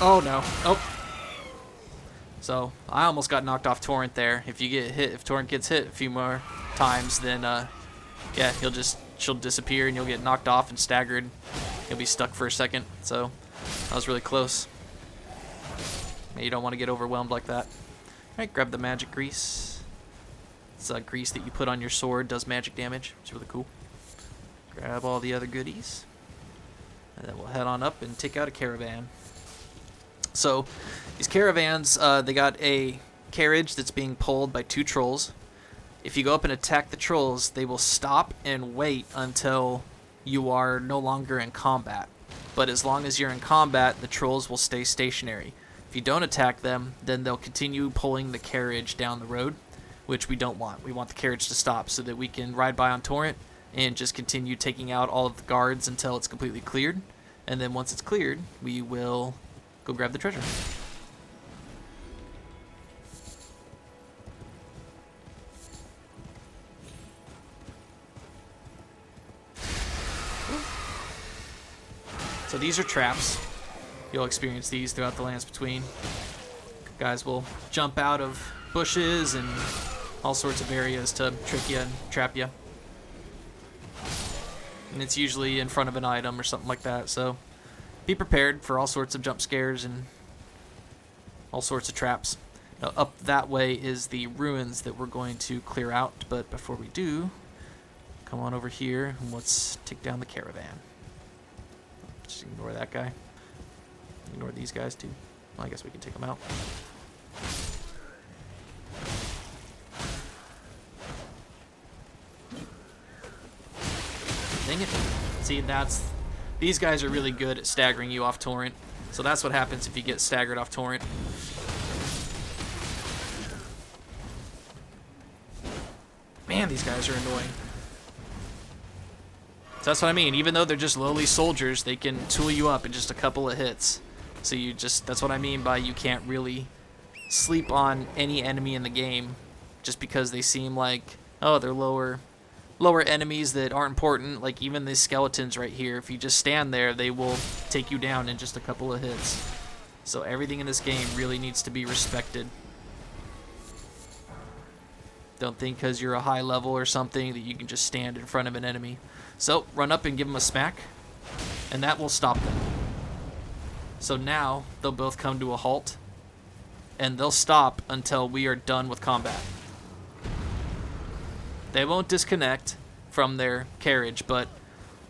[SPEAKER 1] Oh no. Oh. So I almost got knocked off torrent there. If you get hit, if torrent gets hit a few more times, then yeah, she'll disappear and you'll get knocked off and staggered. You'll be stuck for a second. So that was really close. You don't want to get overwhelmed like that. Alright, grab the magic grease. It's grease that you put on your sword, does magic damage. It's really cool. Grab all the other goodies. And then we'll head on up and take out a caravan. So, these caravans, they got a carriage that's being pulled by 2 trolls. If you go up and attack the trolls, they will stop and wait until you are no longer in combat. But as long as you're in combat, the trolls will stay stationary. If you don't attack them, then they'll continue pulling the carriage down the road, which we don't want. We want the carriage to stop so that we can ride by on torrent and just continue taking out all of the guards until it's completely cleared. And then once it's cleared, we will go grab the treasure. So these are traps. You'll experience these throughout the lands between. Guys will jump out of bushes and all sorts of areas to trick you and trap you. And it's usually in front of an item or something like that, so be prepared for all sorts of jump scares and all sorts of traps. Now, up that way is the ruins that we're going to clear out, but before we do, come on over here and let's take down the caravan. Just ignore that guy. Ignore these guys too. Well, I guess we can take them out. Dang it. See, these guys are really good at staggering you off torrent. So that's what happens if you get staggered off torrent. Man, these guys are annoying. So that's what I mean. Even though they're just lowly soldiers, they can tool you up in just a couple of hits. So that's what I mean by you can't really sleep on any enemy in the game just because they seem like, oh, they're lower enemies that aren't important. Like even these skeletons right here, if you just stand there, they will take you down in just a couple of hits. So everything in this game really needs to be respected. Don't think because you're a high level or something that you can just stand in front of an enemy. So run up and give them a smack, and that will stop them. So now they'll both come to a halt, and they'll stop until we are done with combat. They won't disconnect from their carriage, but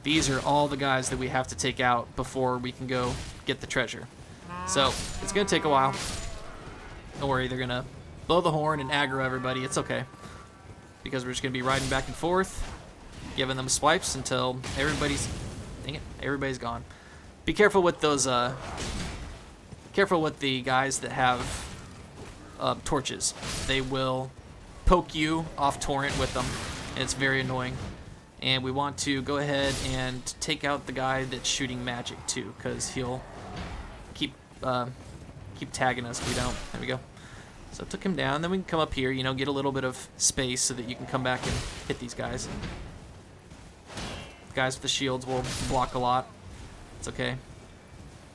[SPEAKER 1] these are all the guys that we have to take out before we can go get the treasure. So it's going to take a while. Don't worry, they're going to blow the horn and aggro everybody. It's okay. Because we're just going to be riding back and forth, giving them swipes until everybody's gone. Be careful with those, careful with the guys that have torches. They will poke you off torrent with them, and it's very annoying. And we want to go ahead and take out the guy that's shooting magic too, because he'll keep tagging us if we don't. There we go. So I took him down. Then we can come up here, you know, get a little bit of space so that you can come back and hit these guys. Guys with the shields will block a lot. It's okay.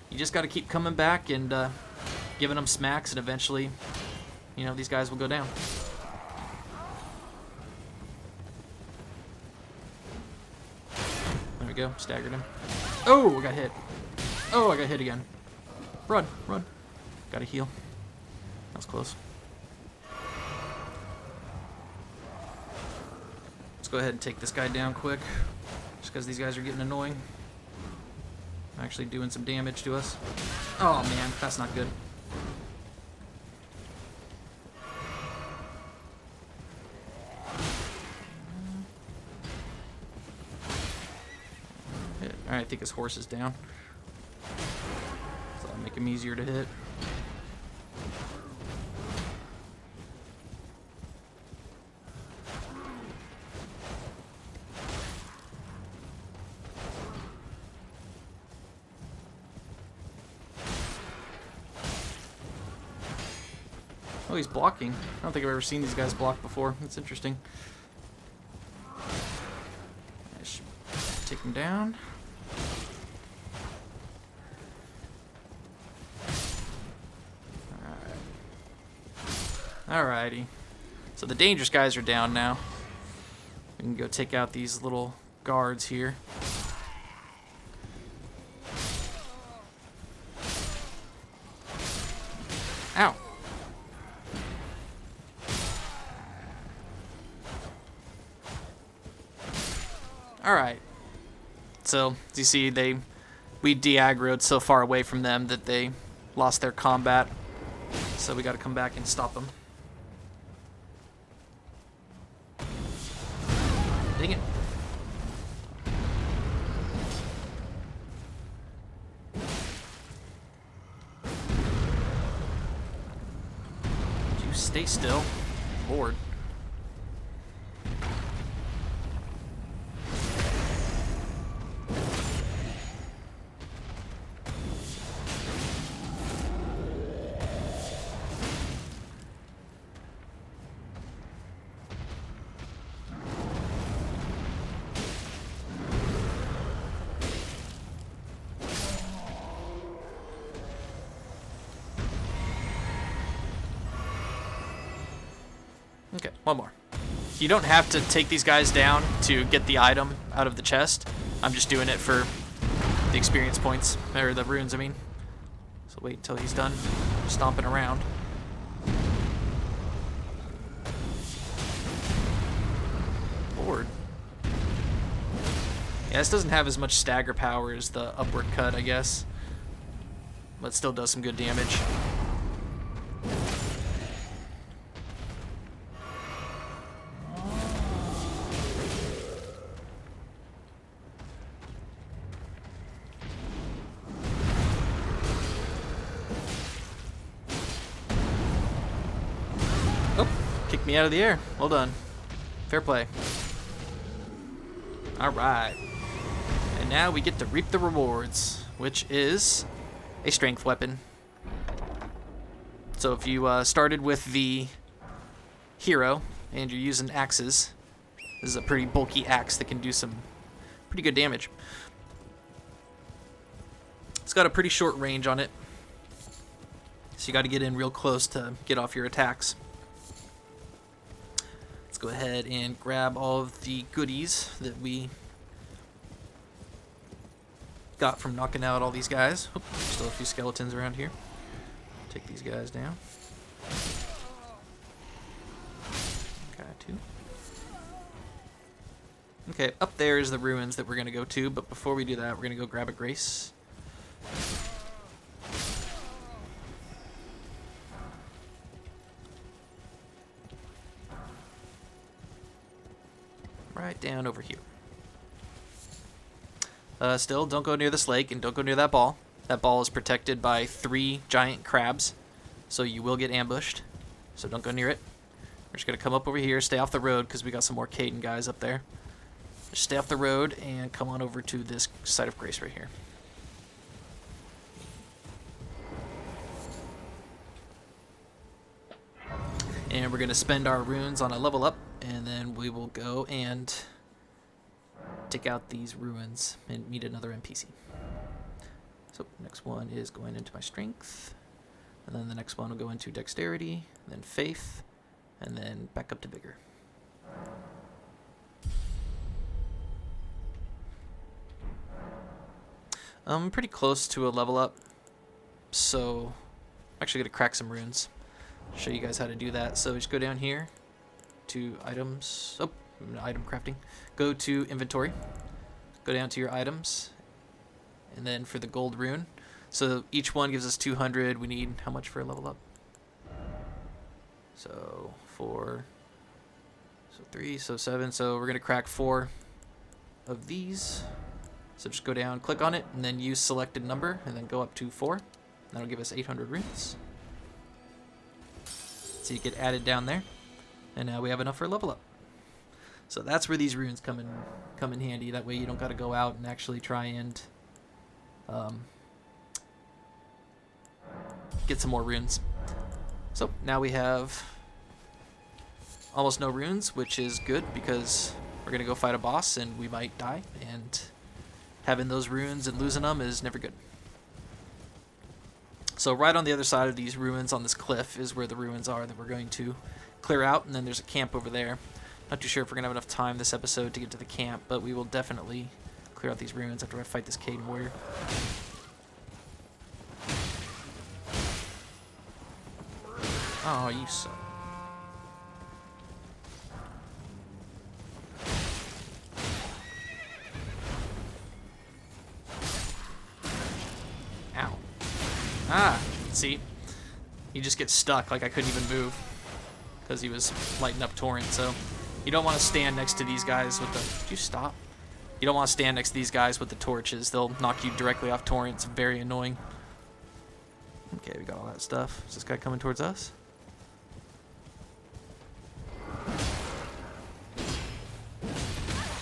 [SPEAKER 1] You just got to keep coming back and giving them smacks, and eventually, you know, these guys will go down. There we go. Staggered him. Oh, I got hit. Oh, I got hit again. Run, run. Gotta heal. That was close. Let's go ahead and take this guy down quick. Just because these guys are getting annoying. Actually doing some damage to us. Oh man, that's not good. Alright, I think his horse is down. So that'll make him easier to hit. Oh, he's blocking. I don't think I've ever seen these guys block before. That's interesting. I should take him down. Alrighty. So the dangerous guys are down now. We can go take out these little guards here. Ow. Alright. So, as you see, we de-aggroed so far away from them that they lost their combat. So we gotta come back and stop them. Dang it. Would you stay still? Lord. Okay, one more. You don't have to take these guys down to get the item out of the chest. I'm just doing it for the experience points, or the runes, I mean. So wait until he's done stomping around. Lord. Yeah, this doesn't have as much stagger power as the upward cut, I guess. But still does some good damage. Kicked me out of the air. Well done. Fair play. Alright. And now we get to reap the rewards, which is a strength weapon. So if you started with the hero and you're using axes, this is a pretty bulky axe that can do some pretty good damage. It's got a pretty short range on it, so you got to get in real close to get off your attacks. Let's go ahead and grab all of the goodies that we got from knocking out all these guys. Oop, still a few skeletons around here. Take these guys down. Got two. Okay, up there is the ruins that we're going to go to, but before we do that, we're going to go grab a grace. Right down over here. Still, don't go near this lake and don't go near that ball. That ball is protected by 3 giant crabs, so you will get ambushed. So don't go near it. We're just going to come up over here, stay off the road because we got some more Caden guys up there. Just stay off the road and come on over to this site of grace right here. And we're going to spend our runes on a level up, and then we will go and take out these ruins and meet another NPC. So next one is going into my strength, and then the next one will go into dexterity, and then faith, and then back up to vigor. I'm pretty close to a level up, so I'm actually going to crack some runes. Show you guys how to do that. So just go down here to items. Oh, item crafting. Go to inventory. Go down to your items, and then for the gold rune. So each one gives us 200. We need how much for a level up? So 4. So 3. So 7. So we're gonna crack 4 of these. So just go down, click on it, and then use selected number, and then go up to 4. That'll give us 800 runes. So you get added down there, and now we have enough for a level up. So that's where these runes come in handy. That way you don't got to go out and actually try and get some more runes. So now we have almost no runes, which is good because we're gonna go fight a boss and we might die, and having those runes and losing them is never good. So right on the other side of these ruins on this cliff is where the ruins are that we're going to clear out, and then there's a camp over there. Not too sure if we're going to have enough time this episode to get to the camp, but we will definitely clear out these ruins after I fight this Cade warrior. Oh, you suck. Ow. Ah, see? He just gets stuck, like I couldn't even move because he was lighting up torrent. So you don't want to stand next to these guys with the... Did you stop? You don't want to stand next to these guys with the torches. They'll knock you directly off torrent. It's very annoying. Okay, we got all that stuff. Is this guy coming towards us?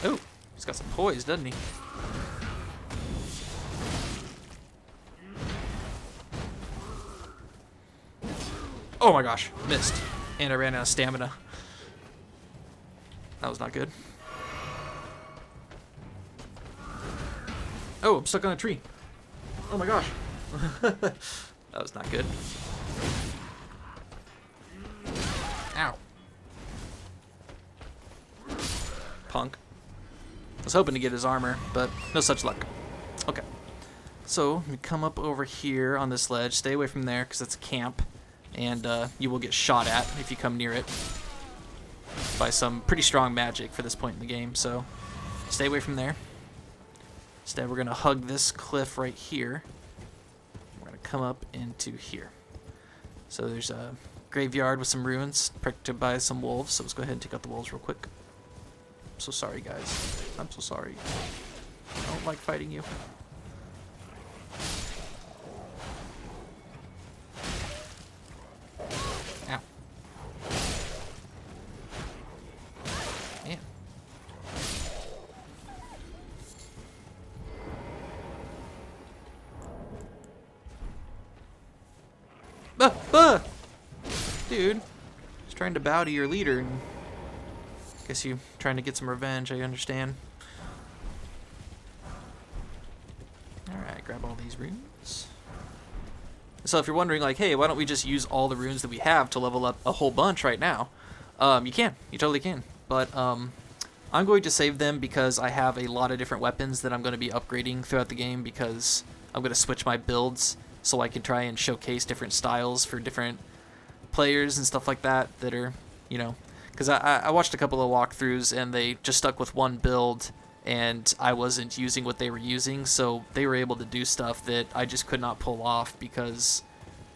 [SPEAKER 1] Oh, he's got some poise, doesn't he? Oh my gosh, missed. And I ran out of stamina. That was not good. Oh, I'm stuck on a tree. Oh my gosh. That was not good. Ow. Punk. I was hoping to get his armor, but no such luck. Okay. So, we come up over here on this ledge. Stay away from there, because it's a camp. And you will get shot at if you come near it by some pretty strong magic for this point in the game. So, stay away from there. Instead, we're going to hug this cliff right here. We're going to come up into here. So, there's a graveyard with some ruins protected by some wolves. So, let's go ahead and take out the wolves real quick. I'm so sorry, guys. I'm so sorry. I don't like fighting you. Ow. Man. Dude. Just trying to bow to your leader, and guess you trying to get some revenge, I understand. Alright, grab all these runes. So if you're wondering, like, hey, why don't we just use all the runes that we have to level up a whole bunch right now? You can. You totally can. But I'm going to save them because I have a lot of different weapons that I'm going to be upgrading throughout the game, because I'm going to switch my builds so I can try and showcase different styles for different players and stuff like that are, you know, because I watched a couple of walkthroughs and they just stuck with one build and I wasn't using what they were using, so they were able to do stuff that I just could not pull off because,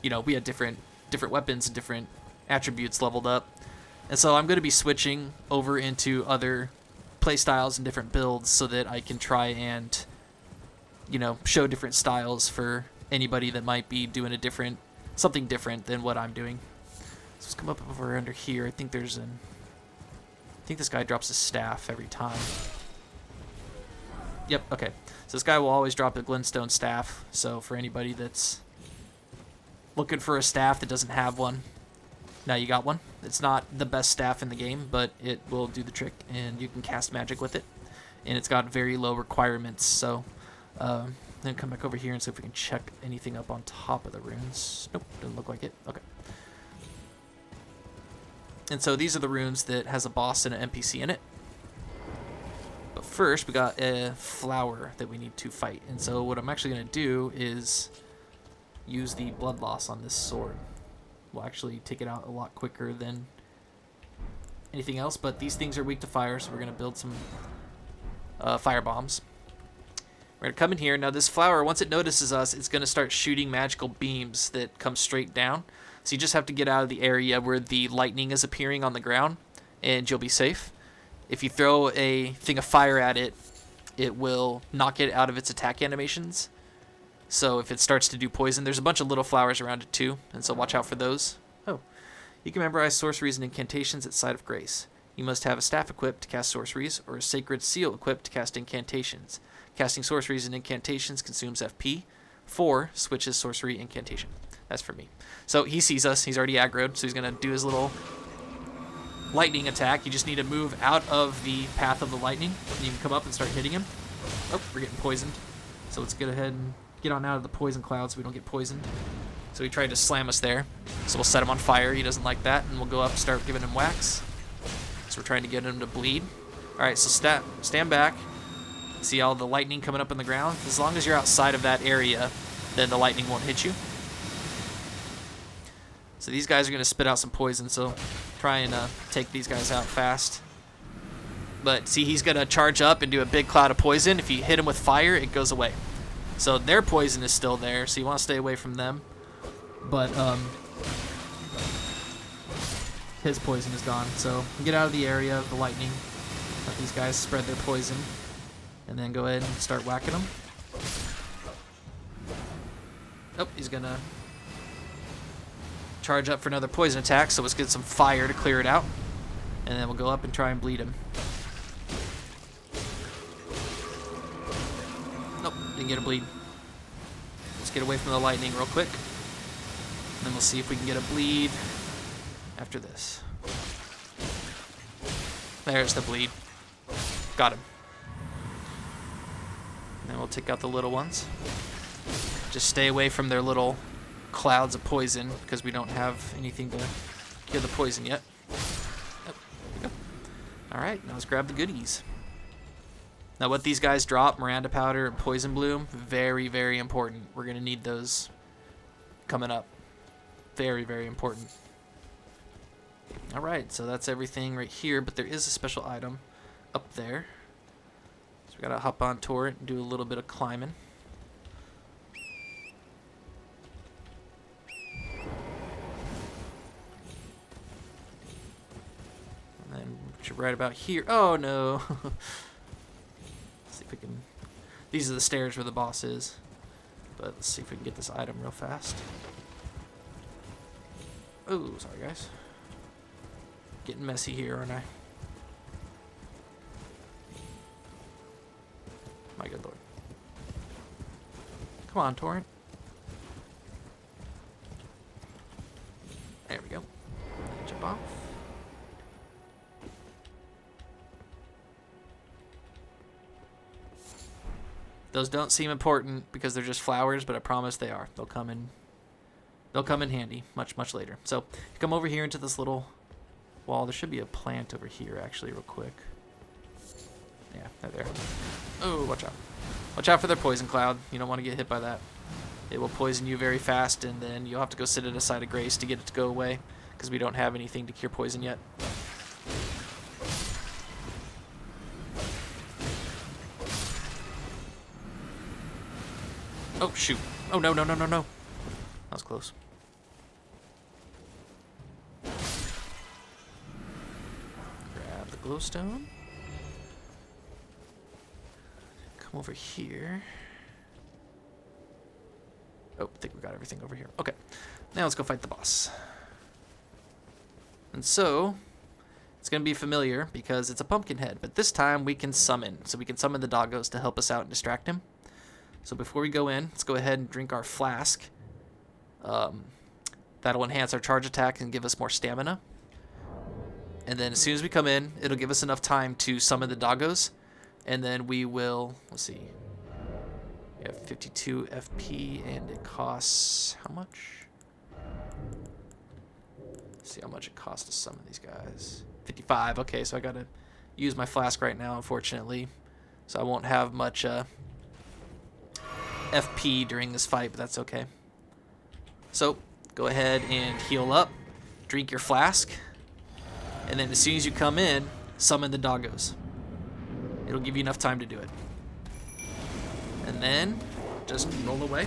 [SPEAKER 1] you know, we had different weapons and different attributes leveled up. And so I'm going to be switching over into other playstyles and different builds so that I can try and, you know, show different styles for anybody that might be doing something different than what I'm doing. So let's come up over under here. I think this guy drops a staff every time. Yep, okay. So this guy will always drop a glintstone staff. So for anybody that's looking for a staff that doesn't have one, now you got one. It's not the best staff in the game, but it will do the trick, and you can cast magic with it. And it's got very low requirements, so then come back over here and see if we can check anything up on top of the runes. Nope, doesn't look like it. Okay. And so these are the runes that has a boss and an NPC in it. But first, we got a flower that we need to fight. And so what I'm actually going to do is use the blood loss on this sword. We'll actually take it out a lot quicker than anything else, but these things are weak to fire, so we're going to build some fire bombs. We're going to come in here. Now this flower, once it notices us, it's going to start shooting magical beams that come straight down. So you just have to get out of the area where the lightning is appearing on the ground, and you'll be safe. If you throw a thing of fire at it, it will knock it out of its attack animations. So if it starts to do poison, there's a bunch of little flowers around it too, and so watch out for those. Oh, you can memorize sorceries and incantations at Site of Grace. You must have a staff equipped to cast sorceries, or a sacred seal equipped to cast incantations. Casting sorceries and incantations consumes FP. 4 switches sorcery incantation. That's for me. So he sees us. He's already aggroed, so he's going to do his little lightning attack. You just need to move out of the path of the lightning, and you can come up and start hitting him. Oh, we're getting poisoned. So let's get ahead and get on out of the poison cloud so we don't get poisoned. So he tried to slam us there. So we'll set him on fire. He doesn't like that, and we'll go up and start giving him whacks. So we're trying to get him to bleed. All right, so stand back. See all the lightning coming up in the ground? As long as you're outside of that area, then the lightning won't hit you. So these guys are going to spit out some poison, so try and take these guys out fast. But see, he's going to charge up and do a big cloud of poison. If you hit him with fire, it goes away. So their poison is still there, so you want to stay away from them. But his poison is gone, so get out of the area of the lightning. Let these guys spread their poison, and then go ahead and start whacking them. Oh, he's going to charge up for another poison attack, so let's get some fire to clear it out. And then we'll go up and try and bleed him. Nope, didn't get a bleed. Let's get away from the lightning real quick. And then we'll see if we can get a bleed after this. There's the bleed. Got him. And then we'll take out the little ones. Just stay away from their little clouds of poison, because we don't have anything to cure the poison yet. Oh, there we go. Alright, now let's grab the goodies. Now what these guys drop, Miranda Powder and Poison Bloom, very, very important. We're going to need those coming up. Very, very important. Alright, so that's everything right here, but there is a special item up there. So we got to hop on to it and do a little bit of climbing. And then right about here. Oh no! If we can, these are the stairs where the boss is, but let's see if we can get this item real fast. Oh, sorry guys, getting messy here, aren't I? My good lord, come on, Torrent. There we go. Jump off. Those don't seem important because they're just flowers, but I promise they are. They'll come in handy much, much later. So come over here into this little wall. There should be a plant over here actually real quick. Yeah, they're there. Oh, watch out. Watch out for their poison cloud. You don't want to get hit by that. It will poison you very fast, and then you'll have to go sit at a Site of Grace to get it to go away, because we don't have anything to cure poison yet. Oh, shoot. Oh, no, no, no, no, no. That was close. Grab the glowstone. Come over here. Oh, I think we got everything over here. Okay. Now let's go fight the boss. And so, it's going to be familiar because it's a pumpkin head, but this time we can summon. So we can summon the doggos to help us out and distract him. So before we go in, let's go ahead and drink our flask. That'll enhance our charge attack and give us more stamina. And then as soon as we come in, it'll give us enough time to summon the doggos. And then we will, let's see. We have 52 FP and it costs how much? Let's see how much it costs to summon these guys. 55. Okay, so I gotta use my flask right now, unfortunately. So I won't have much FP during this fight, but that's okay. So go ahead and heal up, drink your flask, and then as soon as you come in, summon the doggos. It'll give you enough time to do it. And then just roll away.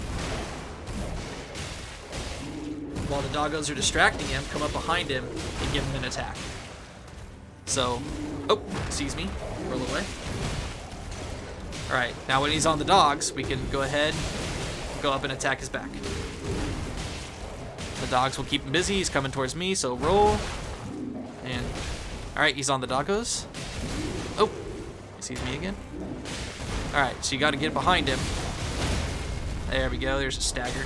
[SPEAKER 1] While the doggos are distracting him, come up behind him and give him an attack. So, oh, excuse me, roll away. All right, now when he's on the dogs, we can go ahead, go up and attack his back. The dogs will keep him busy. He's coming towards me, so roll. And, all right, he's on the doggos. Oh, he sees me again. All right, so you got to get behind him. There we go, there's a stagger.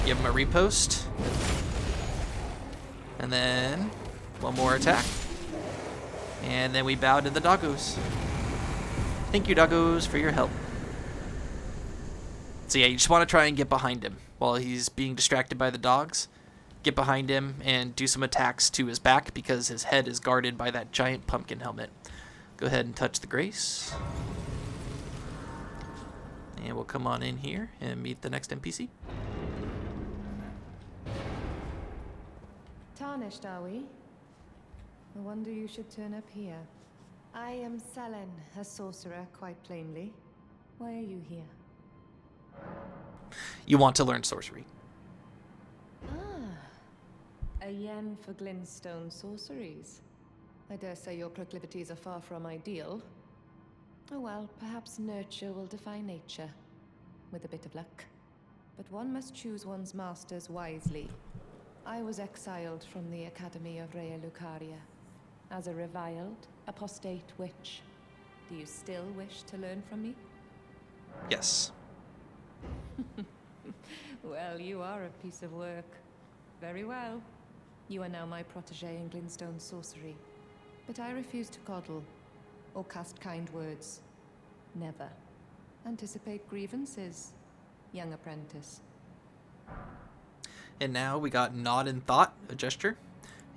[SPEAKER 1] Give him a repost. And then one more attack. And then we bow to the doggos. Thank you, doggos, for your help. So yeah, you just want to try and get behind him while he's being distracted by the dogs. Get behind him and do some attacks to his back because his head is guarded by that giant pumpkin helmet. Go ahead and touch the grace. And we'll come on in here and meet the next NPC.
[SPEAKER 7] Tarnished, are we? No wonder you should turn up here. I am Sellen, a sorcerer, quite plainly. Why are you here?
[SPEAKER 1] You want to learn sorcery.
[SPEAKER 7] Ah, a yen for glintstone sorceries. I dare say your proclivities are far from ideal. Oh well, perhaps nurture will defy nature, with a bit of luck. But one must choose one's masters wisely. I was exiled from the Academy of Rea Lucaria as a reviled, apostate witch. Do you still wish to learn from me?
[SPEAKER 1] Yes.
[SPEAKER 7] Well, you are a piece of work. Very well. You are now my protege in glintstone sorcery. But I refuse to coddle or cast kind words. Never. Anticipate grievances, young apprentice.
[SPEAKER 1] And now we got Nod and Thought, a gesture,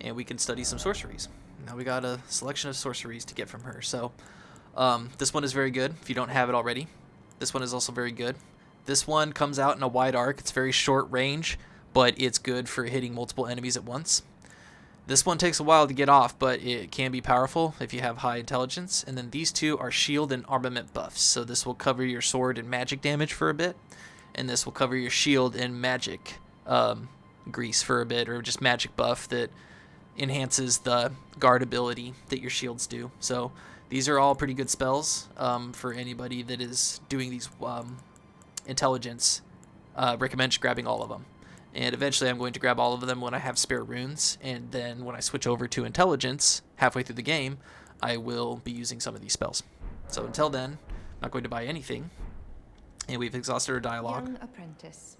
[SPEAKER 1] and we can study some sorceries. Now we got a selection of sorceries to get from her. So this one is very good if you don't have it already. This one is also very good. This one comes out in a wide arc. It's very short range, but it's good for hitting multiple enemies at once. This one takes a while to get off, but it can be powerful if you have high intelligence. And then these two are shield and armament buffs. So this will cover your sword and magic damage for a bit. And this will cover your shield and magic grease for a bit, or just magic buff that enhances the guard ability that your shields do. So these are all pretty good spells for anybody that is doing these intelligence. Recommend just grabbing all of them. And eventually I'm going to grab all of them when I have spare runes, and then when I switch over to intelligence halfway through the game, I will be using some of these spells. So until then, I'm not going to buy anything. And we've exhausted our dialogue.
[SPEAKER 7] Young apprentice.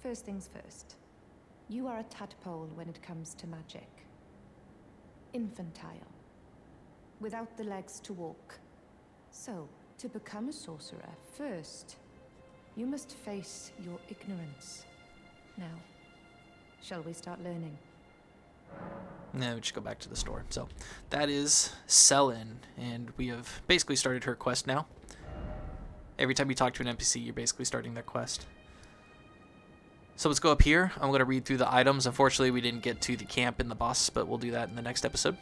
[SPEAKER 7] First things first. You are a tadpole when it comes to magic. Infantile. Without the legs to walk. So, to become a sorcerer, first, you must face your ignorance. Now, shall we start learning?
[SPEAKER 1] No, we just go back to the store. So that is Sellen, and we have basically started her quest now. Every time you talk to an NPC, you're basically starting their quest. So let's go up here. I'm going to read through the items. Unfortunately, we didn't get to the camp and the boss, but we'll do that in the next episode.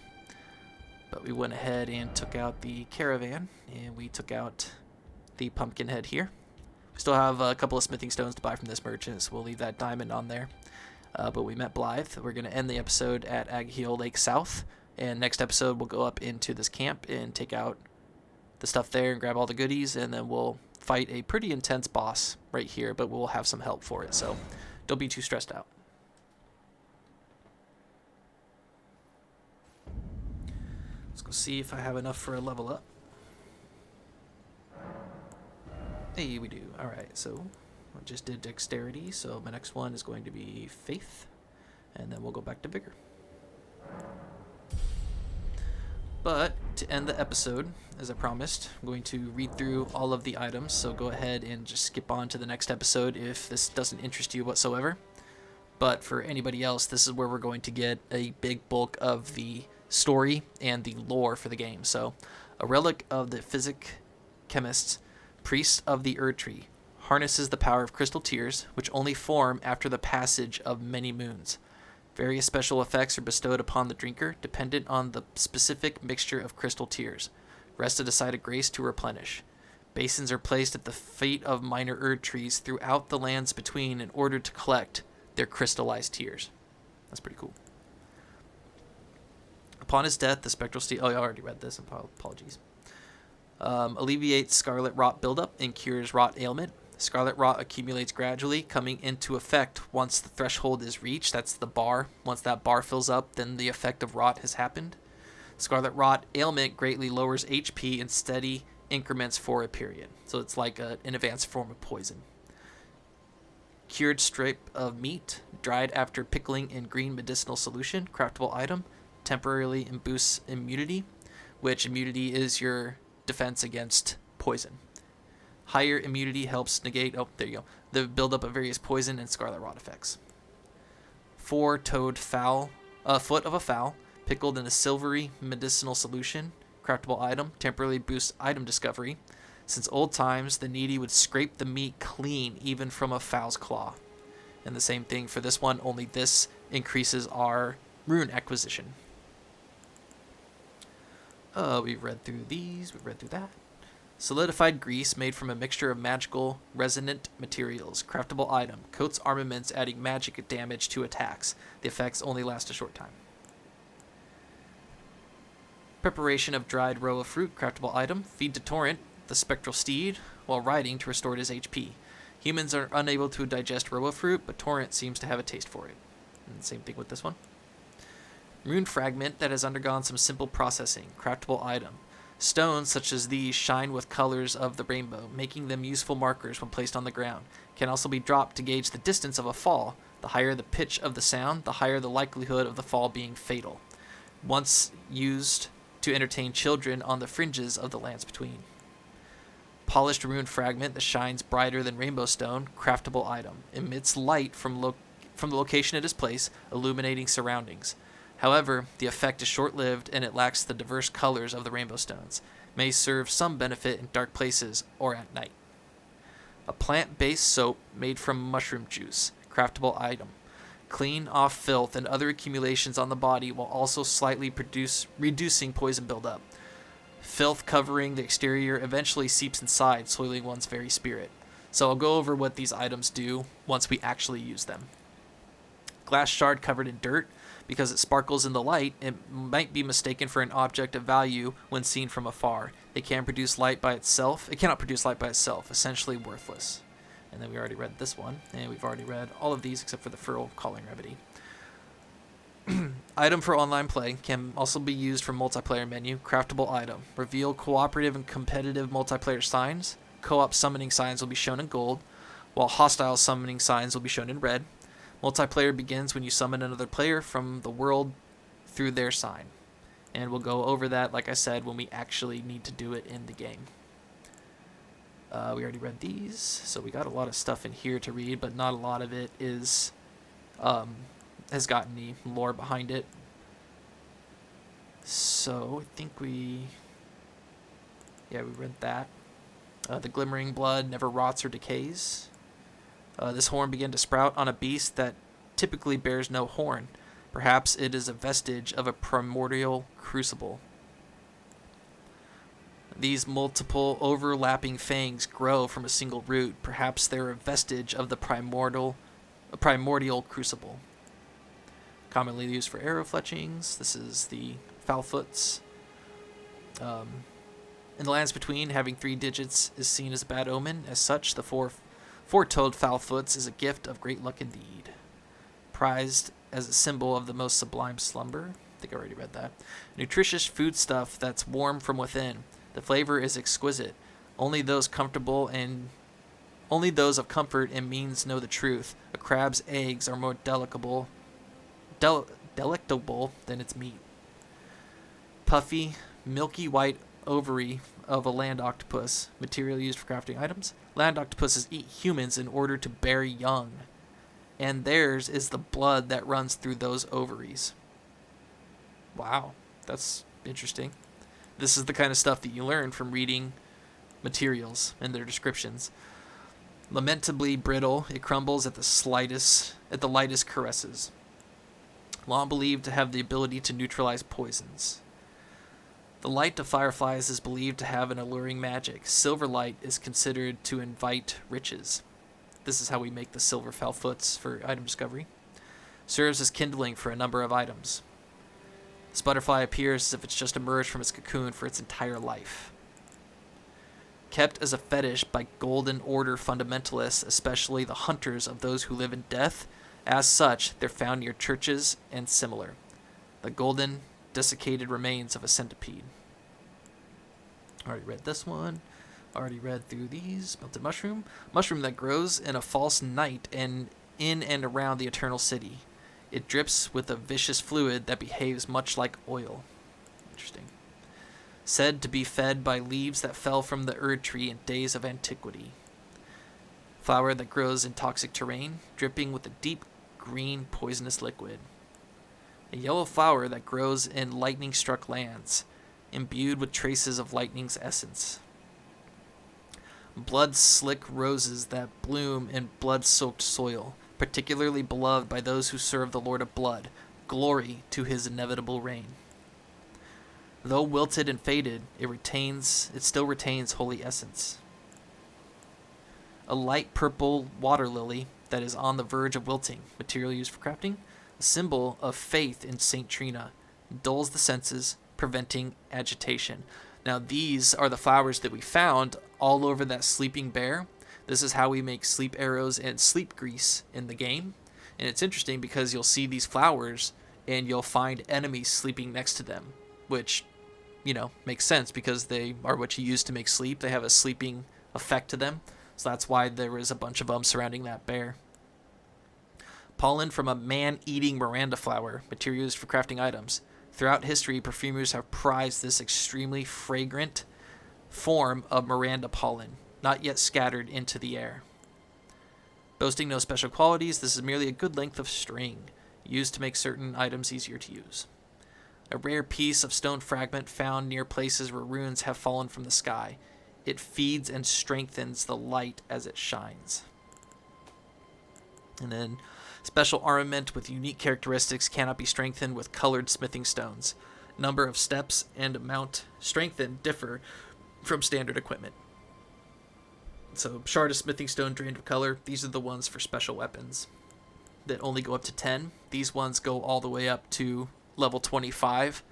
[SPEAKER 1] But we went ahead and took out the caravan, and we took out the pumpkin head here. We still have a couple of smithing stones to buy from this merchant, so we'll leave that diamond on there. But we met Blaidd. We're going to end the episode at Agheel Lake South, and next episode we'll go up into this camp and take out the stuff there and grab all the goodies, and then we'll fight a pretty intense boss right here, but we'll have some help for it, so don't be too stressed out. Let's go see if I have enough for a level up. Hey, we do. Alright, so I just did dexterity, so my next one is going to be faith. And then we'll go back to Vigor. But to end the episode, as I promised, I'm going to read through all of the items, so go ahead and just skip on to the next episode if this doesn't interest you whatsoever. But for anybody else, this is where we're going to get a big bulk of the story and the lore for the game. So, a relic of the Physick chemists, priest of the Erdtree, harnesses the power of crystal tears, which only form after the passage of many moons. Various special effects are bestowed upon the drinker, dependent on the specific mixture of crystal tears, rested aside a grace to replenish. Basins are placed at the feet of minor Erdtrees throughout the lands between in order to collect their crystallized tears. That's pretty cool. Upon his death, the spectral steel... Oh, I already read this. Apologies. Alleviates scarlet rot buildup and cures rot ailment. Scarlet rot accumulates gradually, coming into effect once the threshold is reached. That's the bar. Once that bar fills up, then the effect of rot has happened. Scarlet rot ailment greatly lowers HP in steady increments for a period. So it's like an advanced form of poison. Cured stripe of meat, dried after pickling in green medicinal solution, craftable item, temporarily boosts immunity, which immunity is your defense against poison. Higher immunity helps negate, the buildup of various poison and scarlet rot effects. Four-toed fowl, foot of a fowl, pickled in a silvery medicinal solution, craftable item, temporarily boosts item discovery. Since old times, the needy would scrape the meat clean even from a fowl's claw. And the same thing for this one, only this increases our rune acquisition. We've read through these, we've read through that. Solidified grease made from a mixture of magical resonant materials. Craftable item. Coats armaments, adding magic damage to attacks. The effects only last a short time. Preparation of dried row of fruit. Craftable item. Feed to Torrent, the spectral steed, while riding to restore his HP. Humans are unable to digest row of fruit, but Torrent seems to have a taste for it. And same thing with this one. Rune fragment that has undergone some simple processing. Craftable item. Stones such as these shine with colors of the rainbow, making them useful markers when placed on the ground. Can also be dropped to gauge the distance of a fall. The higher the pitch of the sound, the higher the likelihood of the fall being fatal. Once used to entertain children on the fringes of the lands between. Polished rune fragment that shines brighter than rainbow stone, craftable item. Emits light from the location it is placed, illuminating surroundings. However, the effect is short-lived and it lacks the diverse colors of the rainbow stones. May serve some benefit in dark places or at night. A plant-based soap made from mushroom juice. Craftable item. Clean off filth and other accumulations on the body while also slightly reducing poison buildup. Filth covering the exterior eventually seeps inside, soiling one's very spirit. So I'll go over what these items do once we actually use them. Glass shard covered in dirt. Because it sparkles in the light, it might be mistaken for an object of value when seen from afar. It cannot produce light by itself, essentially worthless. And then we already read this one, and we've already read all of these except for the Furl Calling Remedy. Item for online play can also be used for multiplayer menu. Craftable item. Reveal cooperative and competitive multiplayer signs. Co-op summoning signs will be shown in gold, while hostile summoning signs will be shown in red. Multiplayer begins when you summon another player from the world through their sign. And we'll go over that, like I said, when we actually need to do it in the game. We already read these, so we got a lot of stuff in here to read, but not a lot of it is has got any lore behind it. So I think we read that. The glimmering blood never rots or decays. This horn began to sprout on a beast that typically bears no horn. Perhaps it is a vestige of a primordial crucible. These multiple overlapping fangs grow from a single root. Perhaps they're a vestige of the primordial crucible. Commonly used for arrow fletchings. This is the Foulfoots. In the lands between, having 3 digits is seen as a bad omen. As such, the four-toed Foulfoots is a gift of great luck indeed. Prized as a symbol of the most sublime slumber. I think I already read that. Nutritious foodstuff that's warm from within. The flavor is exquisite. Only those of comfort and means know the truth. A crab's eggs are more delectable delectable than its meat. Puffy, milky white ovary of a land octopus, material used for crafting items. Land octopuses eat humans in order to bear young, and theirs is the blood that runs through those ovaries. Wow, that's interesting. This is the kind of stuff that you learn from reading materials and their descriptions. Lamentably brittle, it crumbles at the lightest caresses. Long believed to have the ability to neutralize poisons. The light of fireflies is believed to have an alluring magic. Silver light is considered to invite riches. This is how we make the silver foulfoots for item discovery. Serves as kindling for a number of items. This butterfly appears as if it's just emerged from its cocoon for its entire life. Kept as a fetish by Golden Order fundamentalists, especially the hunters of those who live in death. As such, they're found near churches and similar. The golden, desiccated remains of a centipede. Already read this one. Already read through these. Melted mushroom. Mushroom that grows in a false night and in and around the eternal city. It drips with a vicious fluid that behaves much like oil. Interesting. Said to be fed by leaves that fell from the Erdtree in days of antiquity. Flower that grows in toxic terrain, dripping with a deep green poisonous liquid. A yellow flower that grows in lightning-struck lands, imbued with traces of lightning's essence. Blood-slick roses that bloom in blood-soaked soil, particularly beloved by those who serve the Lord of Blood. Glory to his inevitable reign. Though wilted and faded, it still retains holy essence. A light purple water lily that is on the verge of wilting, material used for crafting. A symbol of faith in Saint Trina, dulls the senses, preventing agitation. Now these are the flowers that we found all over that sleeping bear. This is how we make sleep arrows and sleep grease in the game. And it's interesting because you'll see these flowers and you'll find enemies sleeping next to them, which, makes sense because they are what you use to make sleep. They have a sleeping effect to them. So that's why there is a bunch of them surrounding that bear. Pollen from a man-eating Miranda flower, material used for crafting items. Throughout history, perfumers have prized this extremely fragrant form of Miranda pollen, not yet scattered into the air. Boasting no special qualities, this is merely a good length of string, used to make certain items easier to use. A rare piece of stone fragment found near places where ruins have fallen from the sky. It feeds and strengthens the light as it shines. And then, special armament with unique characteristics cannot be strengthened with colored smithing stones. Number of steps and amount strengthened differ from standard equipment. So, shard of smithing stone drained of color, these are the ones for special weapons that only go up to 10. These ones go all the way up to level 25.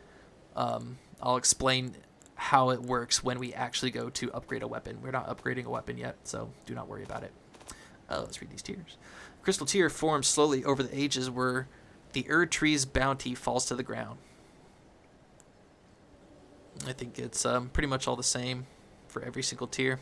[SPEAKER 1] I'll explain how it works when we actually go to upgrade a weapon. We're not upgrading a weapon yet, so do not worry about it. Let's read these tiers. Crystal tier forms slowly over the ages where the Erdtree's bounty falls to the ground. I think it's pretty much all the same for every single tier.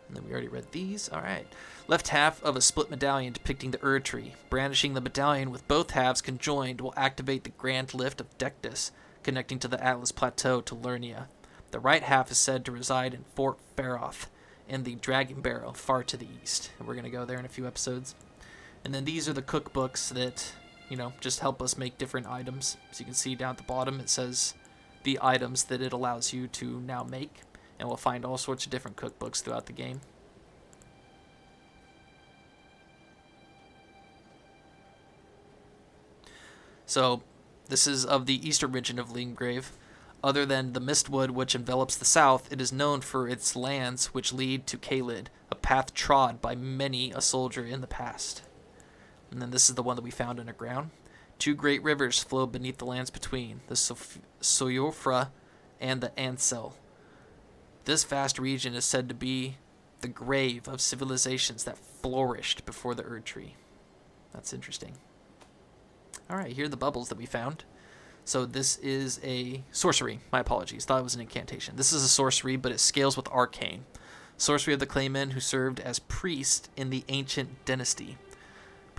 [SPEAKER 1] And then we already read these. All right. Left half of a split medallion depicting the Erdtree. Brandishing the medallion with both halves conjoined will activate the Grand Lift of Dectus, connecting to the Atlas Plateau to Lernia. The right half is said to reside in Fort Faroth, and the Dragon Barrow far to the east. And we're going to go there in a few episodes. And then these are the cookbooks that, just help us make different items. So you can see down at the bottom it says the items that it allows you to now make. And we'll find all sorts of different cookbooks throughout the game. So this is of the eastern region of Limgrave. Other than the Mistwood, which envelops the south, it is known for its lands which lead to Kale, a path trod by many a soldier in the past. And then this is the one that we found underground. 2 great rivers flow beneath the lands between, the Siofra and the Ansel. This vast region is said to be the grave of civilizations that flourished before the Erdtree. That's interesting. All right, here are the bubbles that we found. So this is a sorcery. My apologies. Thought it was an incantation. This is a sorcery, but it scales with arcane. Sorcery of the Claymen who served as priest in the ancient dynasty.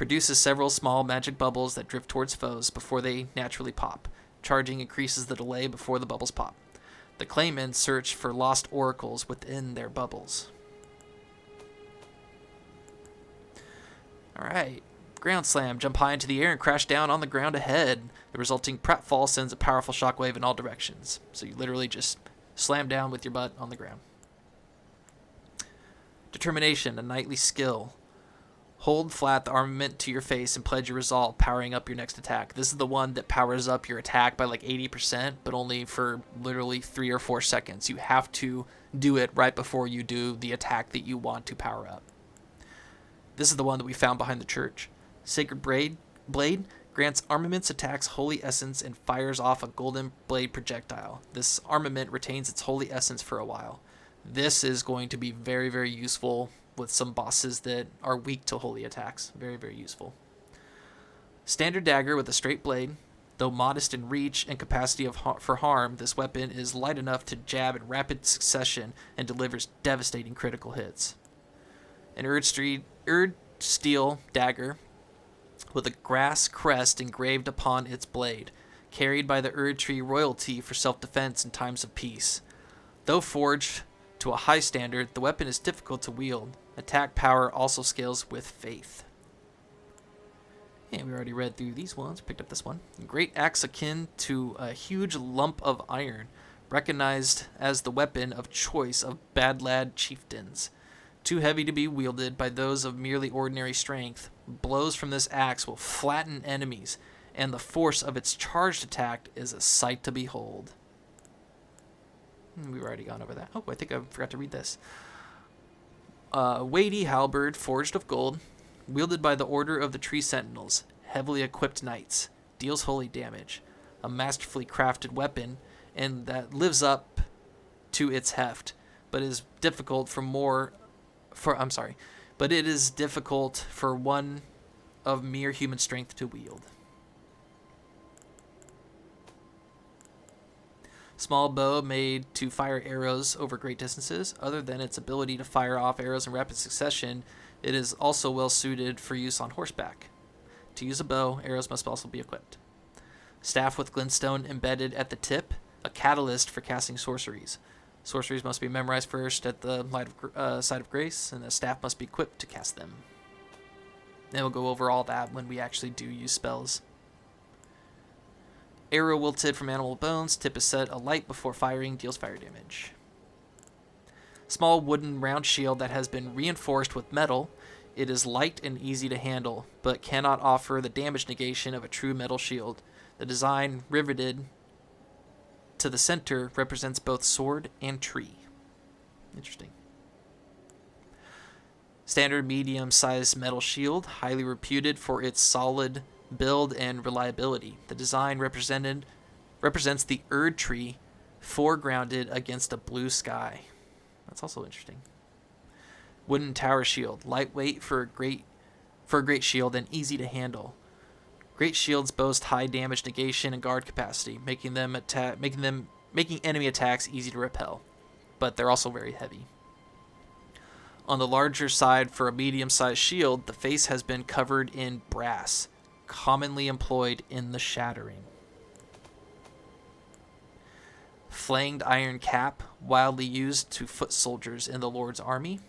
[SPEAKER 1] Produces several small magic bubbles that drift towards foes before they naturally pop. Charging increases the delay before the bubbles pop. The claimants search for lost oracles within their bubbles. Alright. Ground slam. Jump high into the air and crash down on the ground ahead. The resulting pratfall sends a powerful shockwave in all directions. So you literally just slam down with your butt on the ground. Determination, a knightly skill. Hold flat the armament to your face and pledge your resolve, powering up your next attack. This is the one that powers up your attack by like 80%, but only for literally 3 or 4 seconds. You have to do it right before you do the attack that you want to power up. This is the one that we found behind the church. Sacred Blaidd grants armaments attacks holy essence and fires off a golden blade projectile. This armament retains its holy essence for a while. This is going to be very, very useful with some bosses that are weak to holy attacks. Very, very useful. Standard dagger with a straight blade. Though modest in reach and capacity for harm, this weapon is light enough to jab in rapid succession and delivers devastating critical hits. An Erdsteel dagger with a grass crest engraved upon its blade, carried by the Erdtree royalty for self-defense in times of peace. Though forged to a high standard, the weapon is difficult to wield. Attack power also scales with faith. And we already read through these ones. Picked up this one. Great axe akin to a huge lump of iron, recognized as the weapon of choice of bad lad chieftains. Too heavy to be wielded by those of merely ordinary strength, blows from this axe will flatten enemies, and the force of its charged attack is a sight to behold. We've already gone over that. Oh, I think I forgot to read this. Weighty halberd, forged of gold, wielded by the Order of the Tree Sentinels, heavily equipped knights, deals holy damage. A masterfully crafted weapon, and that lives up to its heft, but is difficult but it is difficult for one of mere human strength to wield. Small bow made to fire arrows over great distances. Other than its ability to fire off arrows in rapid succession, it is also well suited for use on horseback. To use a bow, arrows must also be equipped. Staff with glintstone embedded at the tip, a catalyst for casting sorceries. Sorceries must be memorized first at the side of grace, and the staff must be equipped to cast them. And we'll go over all that when we actually do use spells. Arrow wilted from animal bones. Tip is set alight before firing. Deals fire damage. Small wooden round shield that has been reinforced with metal. It is light and easy to handle, but cannot offer the damage negation of a true metal shield. The design riveted to the center represents both sword and tree. Interesting. Standard medium-sized metal shield, highly reputed for its solid build and reliability. The design represents the Erdtree foregrounded against a blue sky. That's also interesting. Wooden tower shield, lightweight for a great shield and easy to handle. Great shields boast high damage negation and guard capacity, making enemy attacks easy to repel, but they're also very heavy. On the larger side for a medium-sized shield, the face has been covered in brass, commonly employed in the shattering. Flanged iron cap, widely used to foot soldiers in the Lord's army.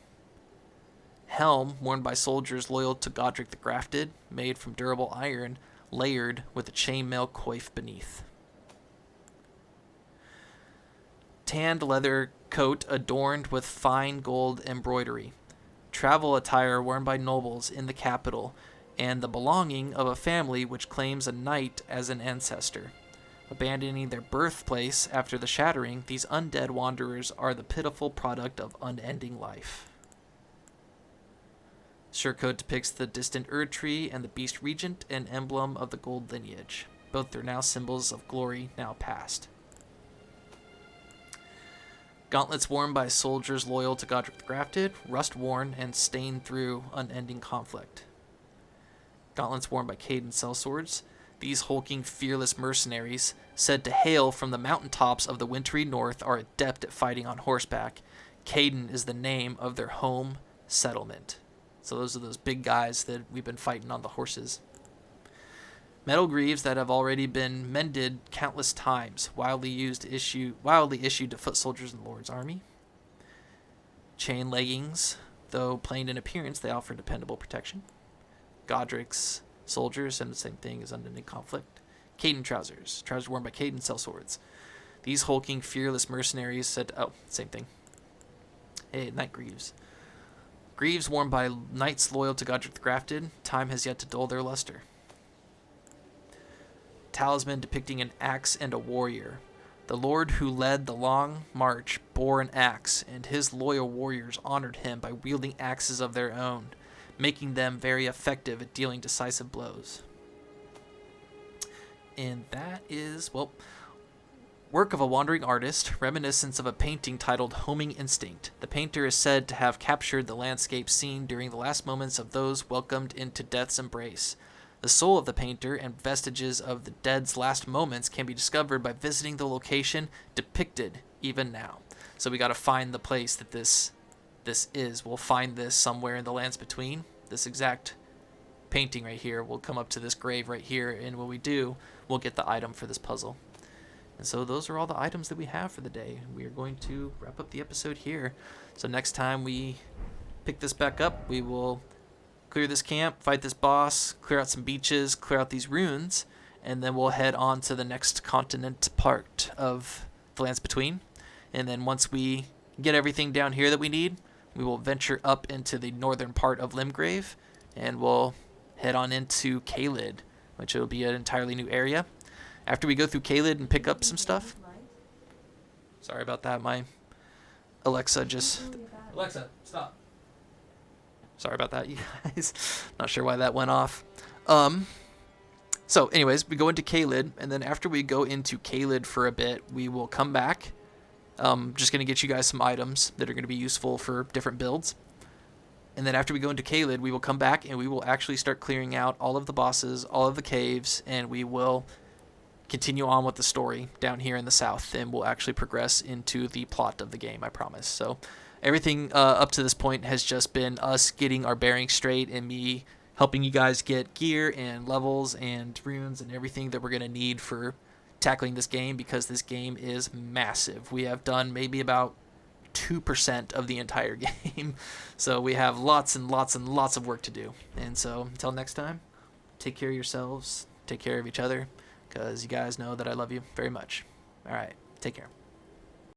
[SPEAKER 1] Helm, worn by soldiers loyal to Godric the Grafted, made from durable iron, layered with a chainmail coif beneath. Tanned leather coat adorned with fine gold embroidery. Travel attire worn by nobles in the capital, and the belonging of a family which claims a knight as an ancestor. Abandoning their birthplace after the shattering, these undead wanderers are the pitiful product of unending life. Surcoat depicts the distant Erdtree and the Beast Regent, an emblem of the gold lineage. Both are now symbols of glory now past. Gauntlets worn by soldiers loyal to Godric the Grafted, rust-worn and stained through unending conflict. Gauntlets worn by Cade and sellswords. These hulking, fearless mercenaries, said to hail from the mountaintops of the wintry north, are adept at fighting on horseback. Caden is the name of their home settlement. So those are those big guys that we've been fighting on the horses. Metal greaves that have already been mended countless times, wildly issued to foot soldiers in the Lord's army. Chain leggings, though plain in appearance, they offer dependable protection. Godric's soldiers, and the same thing as unending conflict. Caden trousers worn by Caden sellswords. These hulking, fearless mercenaries said, same thing. Hey, knight greaves. Greaves worn by knights loyal to Godric the Grafted. Time has yet to dull their luster. Talisman depicting an axe and a warrior. The lord who led the long march bore an axe, and his loyal warriors honored him by wielding axes of their own, making them very effective at dealing decisive blows. And that is, work of a wandering artist, reminiscence of a painting titled Homing Instinct. The painter is said to have captured the landscape scene during the last moments of those welcomed into death's embrace. The soul of the painter and vestiges of the dead's last moments can be discovered by visiting the location depicted even now. So we got to find the place that this is. We'll find this somewhere in the lands between. This exact painting right here will come up to this grave right here, and when we do, we'll get the item for this puzzle. And so those are all the items that we have for the day. We are going to wrap up the episode here. So next time we pick this back up, we will clear this camp, fight this boss, clear out some beaches, clear out these ruins, and then we'll head on to the next continent part of the lands between. And then once we get everything down here that we need, we will venture up into the northern part of Limgrave, and we'll head on into Kale, which will be an entirely new area. After we go through Kale and pick up some stuff. Sorry about that, my Alexa, stop. Sorry about that, you guys. Not sure why that went off. So anyways, we go into Kale, and then after we go into Kale for a bit, we will come back. Just going to get you guys some items that are going to be useful for different builds. And then after we go into Kale, we will come back and we will actually start clearing out all of the bosses, all of the caves, and we will continue on with the story down here in the south, and we'll actually progress into the plot of the game, I promise. So everything up to this point has just been us getting our bearings straight and me helping you guys get gear and levels and runes and everything that we're going to need for tackling this game, because this game is massive. We have done maybe about 2% of the entire game. So we have lots and lots and lots of work to do. And so until next time, take care of yourselves, take care of each other, because you guys know that I love you very much. All right, take care.